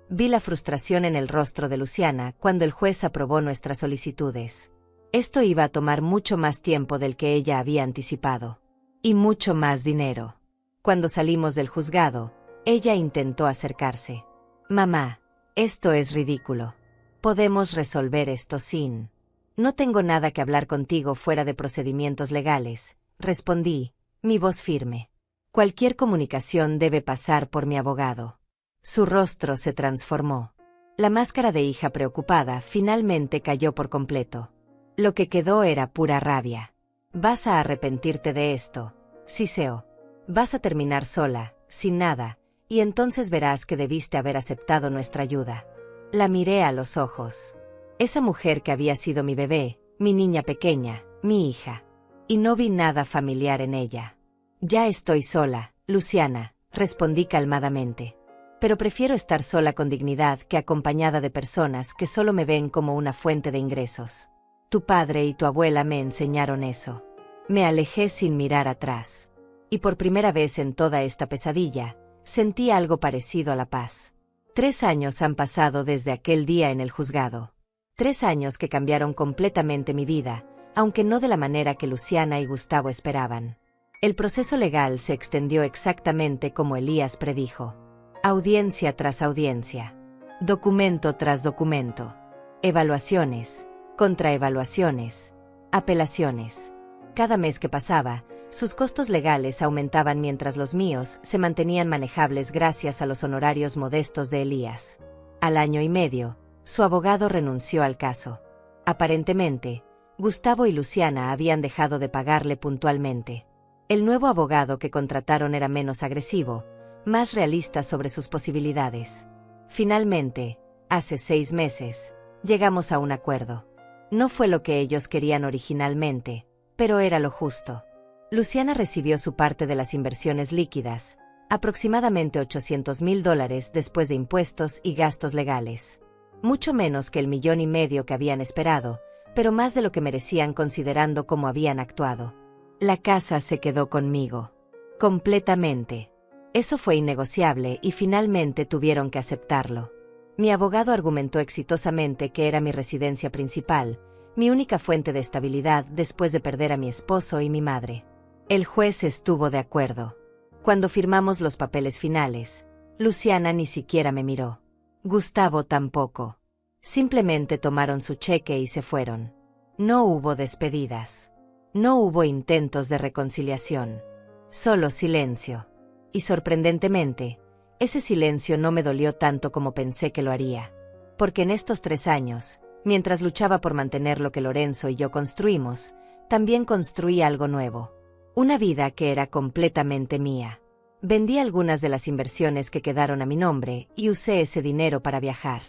Vi la frustración en el rostro de Luciana cuando el juez aprobó nuestras solicitudes. Esto iba a tomar mucho más tiempo del que ella había anticipado. Y mucho más dinero. Cuando salimos del juzgado, ella intentó acercarse. Mamá, esto es ridículo. Podemos resolver esto sin... No tengo nada que hablar contigo fuera de procedimientos legales, respondí, mi voz firme. Cualquier comunicación debe pasar por mi abogado. Su rostro se transformó. La máscara de hija preocupada finalmente cayó por completo. Lo que quedó era pura rabia. Vas a arrepentirte de esto, Siseo. Vas a terminar sola, sin nada, y entonces verás que debiste haber aceptado nuestra ayuda. La miré a los ojos. Esa mujer que había sido mi bebé, mi niña pequeña, mi hija. Y no vi nada familiar en ella. Ya estoy sola, Luciana, respondí calmadamente. Pero prefiero estar sola con dignidad que acompañada de personas que solo me ven como una fuente de ingresos. Tu padre y tu abuela me enseñaron eso. Me alejé sin mirar atrás. Y por primera vez en toda esta pesadilla, sentí algo parecido a la paz. 3 años han pasado desde aquel día en el juzgado. 3 años que cambiaron completamente mi vida, aunque no de la manera que Luciana y Gustavo esperaban. El proceso legal se extendió exactamente como Elías predijo. Audiencia tras audiencia. Documento tras documento. Evaluaciones, contraevaluaciones, apelaciones. Cada mes que pasaba, sus costos legales aumentaban mientras los míos se mantenían manejables gracias a los honorarios modestos de Elías. Al año y medio, su abogado renunció al caso. Aparentemente, Gustavo y Luciana habían dejado de pagarle puntualmente. El nuevo abogado que contrataron era menos agresivo, más realista sobre sus posibilidades. Finalmente, hace 6 meses, llegamos a un acuerdo. No fue lo que ellos querían originalmente, pero era lo justo. Luciana recibió su parte de las inversiones líquidas, aproximadamente $800,000 después de impuestos y gastos legales. Mucho menos que el 1,5 millones que habían esperado, pero más de lo que merecían considerando cómo habían actuado. La casa se quedó conmigo. Completamente. Eso fue innegociable y finalmente tuvieron que aceptarlo. Mi abogado argumentó exitosamente que era mi residencia principal, mi única fuente de estabilidad después de perder a mi esposo y mi madre. El juez estuvo de acuerdo. Cuando firmamos los papeles finales, Luciana ni siquiera me miró. Gustavo tampoco. Simplemente tomaron su cheque y se fueron. No hubo despedidas. No hubo intentos de reconciliación. Solo silencio. Y sorprendentemente, ese silencio no me dolió tanto como pensé que lo haría. Porque en estos 3 años, mientras luchaba por mantener lo que Lorenzo y yo construimos, también construí algo nuevo. Una vida que era completamente mía. Vendí algunas de las inversiones que quedaron a mi nombre y usé ese dinero para viajar.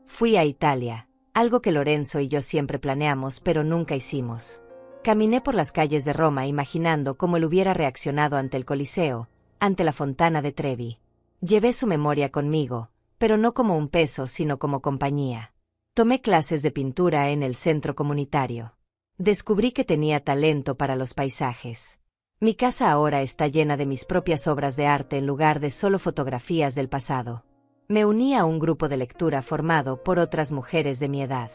Fui a Italia, algo que Lorenzo y yo siempre planeamos pero nunca hicimos. Caminé por las calles de Roma imaginando cómo él hubiera reaccionado ante el Coliseo, ante la Fontana de Trevi. Llevé su memoria conmigo, pero no como un peso sino como compañía. Tomé clases de pintura en el centro comunitario. Descubrí que tenía talento para los paisajes. Mi casa ahora está llena de mis propias obras de arte en lugar de solo fotografías del pasado. Me uní a un grupo de lectura formado por otras mujeres de mi edad.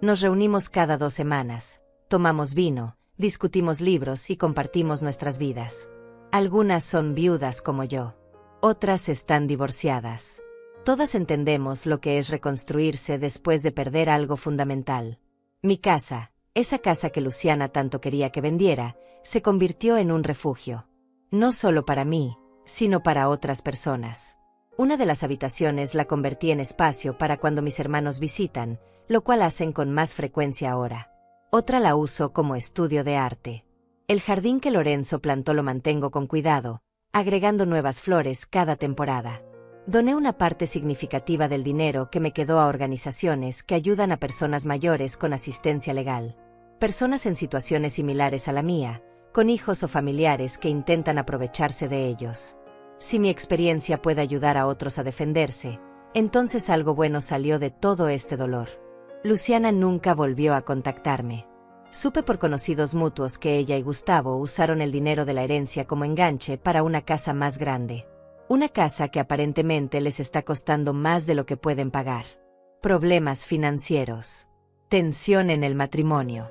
Nos reunimos cada 2 semanas, tomamos vino, discutimos libros y compartimos nuestras vidas. Algunas son viudas como yo. Otras están divorciadas. Todas entendemos lo que es reconstruirse después de perder algo fundamental. Mi casa, esa casa que Luciana tanto quería que vendiera, se convirtió en un refugio. No solo para mí, sino para otras personas. Una de las habitaciones la convertí en espacio para cuando mis hermanos visitan, lo cual hacen con más frecuencia ahora. Otra la uso como estudio de arte. El jardín que Lorenzo plantó lo mantengo con cuidado, agregando nuevas flores cada temporada. Doné una parte significativa del dinero que me quedó a organizaciones que ayudan a personas mayores con asistencia legal. Personas en situaciones similares a la mía, con hijos o familiares que intentan aprovecharse de ellos. Si mi experiencia puede ayudar a otros a defenderse, entonces algo bueno salió de todo este dolor. Luciana nunca volvió a contactarme. Supe por conocidos mutuos que ella y Gustavo usaron el dinero de la herencia como enganche para una casa más grande. Una casa que aparentemente les está costando más de lo que pueden pagar. Problemas financieros. Tensión en el matrimonio.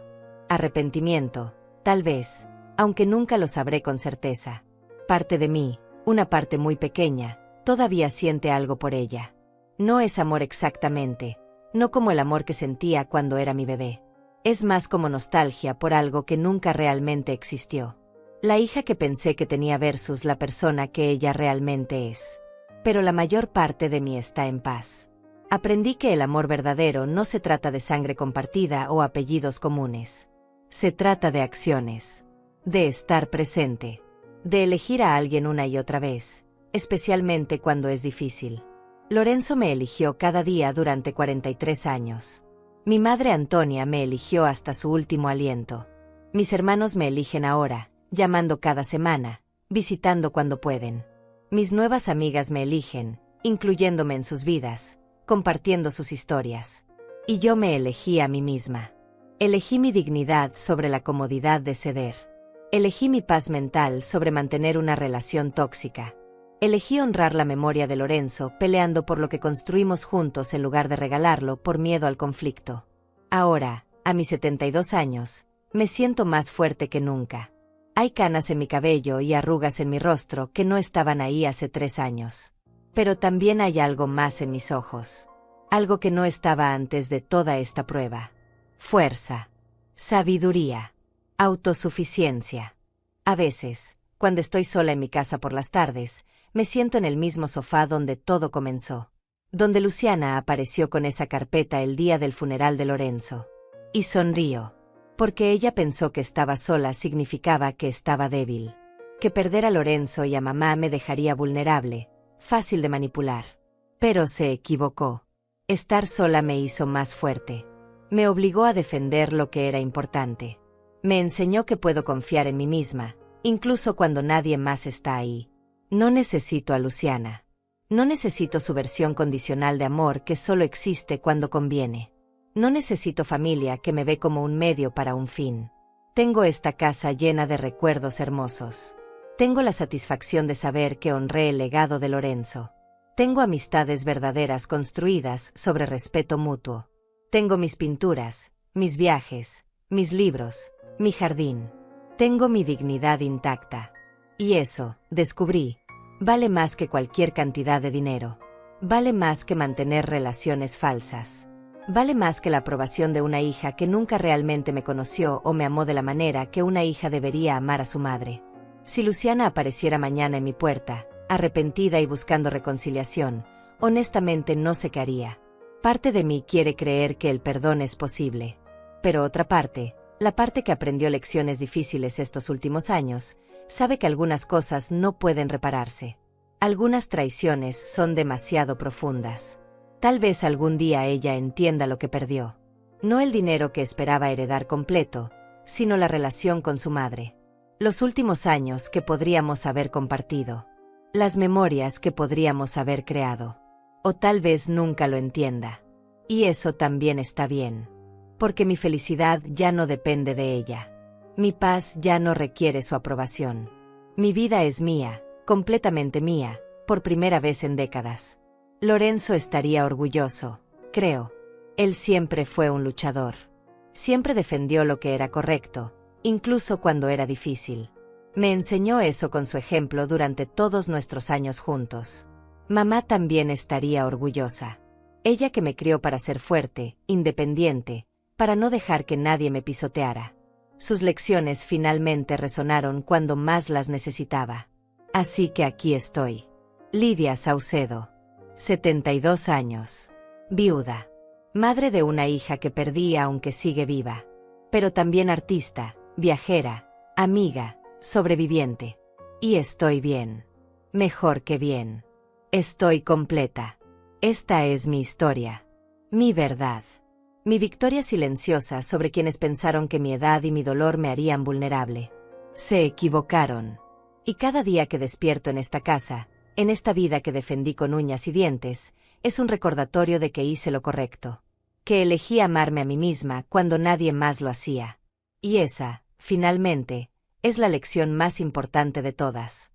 Arrepentimiento, tal vez, aunque nunca lo sabré con certeza. Parte de mí, una parte muy pequeña, todavía siente algo por ella. No es amor exactamente, no como el amor que sentía cuando era mi bebé. Es más como nostalgia por algo que nunca realmente existió. La hija que pensé que tenía versus la persona que ella realmente es. Pero la mayor parte de mí está en paz. Aprendí que el amor verdadero no se trata de sangre compartida o apellidos comunes. Se trata de acciones. De estar presente. de elegir a alguien una y otra vez, especialmente cuando es difícil. Lorenzo me eligió cada día durante 43 años. Mi madre Antonia me eligió hasta su último aliento. Mis hermanos me eligen ahora, llamando cada semana, visitando cuando pueden. Mis nuevas amigas me eligen, incluyéndome en sus vidas, compartiendo sus historias. Y yo me elegí a mí misma. Elegí mi dignidad sobre la comodidad de ceder. Elegí mi paz mental sobre mantener una relación tóxica. Elegí honrar la memoria de Lorenzo peleando por lo que construimos juntos en lugar de regalarlo por miedo al conflicto. Ahora, a mis 72 años, me siento más fuerte que nunca. Hay canas en mi cabello y arrugas en mi rostro que no estaban ahí hace 3 años. Pero también hay algo más en mis ojos. Algo que no estaba antes de toda esta prueba. Fuerza. Sabiduría. Autosuficiencia. A veces, cuando estoy sola en mi casa por las tardes, me siento en el mismo sofá donde todo comenzó. Donde Luciana apareció con esa carpeta el día del funeral de Lorenzo. Y sonrío. Porque ella pensó que estaba sola significaba que estaba débil. Que perder a Lorenzo y a mamá me dejaría vulnerable, fácil de manipular. Pero se equivocó. Estar sola me hizo más fuerte. Me obligó a defender lo que era importante. Me enseñó que puedo confiar en mí misma, incluso cuando nadie más está ahí. No necesito a Luciana. No necesito su versión condicional de amor que solo existe cuando conviene. No necesito familia que me ve como un medio para un fin. Tengo esta casa llena de recuerdos hermosos. Tengo la satisfacción de saber que honré el legado de Lorenzo. Tengo amistades verdaderas construidas sobre respeto mutuo. Tengo mis pinturas, mis viajes, mis libros, mi jardín. Tengo mi dignidad intacta. Y eso, descubrí, vale más que cualquier cantidad de dinero. Vale más que mantener relaciones falsas. Vale más que la aprobación de una hija que nunca realmente me conoció o me amó de la manera que una hija debería amar a su madre. Si Luciana apareciera mañana en mi puerta, arrepentida y buscando reconciliación, honestamente no sé qué haría. Parte de mí quiere creer que el perdón es posible. Pero otra parte, la parte que aprendió lecciones difíciles estos últimos años, sabe que algunas cosas no pueden repararse. Algunas traiciones son demasiado profundas. Tal vez algún día ella entienda lo que perdió. No el dinero que esperaba heredar completo, sino la relación con su madre. Los últimos años que podríamos haber compartido. Las memorias que podríamos haber creado. O tal vez nunca lo entienda. Y eso también está bien. Porque mi felicidad ya no depende de ella. Mi paz ya no requiere su aprobación. Mi vida es mía, completamente mía, por primera vez en décadas. Lorenzo estaría orgulloso, creo. Él siempre fue un luchador. Siempre defendió lo que era correcto, incluso cuando era difícil. Me enseñó eso con su ejemplo durante todos nuestros años juntos. Mamá también estaría orgullosa. Ella que me crió para ser fuerte, independiente, para no dejar que nadie me pisoteara. Sus lecciones finalmente resonaron cuando más las necesitaba. Así que aquí estoy. Lidia Saucedo. 72 años. Viuda. Madre de una hija que perdí aunque sigue viva. Pero también artista, viajera, amiga, sobreviviente. Y estoy bien. Mejor que bien. Estoy completa. Esta es mi historia. Mi verdad. Mi victoria silenciosa sobre quienes pensaron que mi edad y mi dolor me harían vulnerable. Se equivocaron. Y cada día que despierto en esta casa, en esta vida que defendí con uñas y dientes, es un recordatorio de que hice lo correcto. Que elegí amarme a mí misma cuando nadie más lo hacía. Y esa, finalmente, es la lección más importante de todas.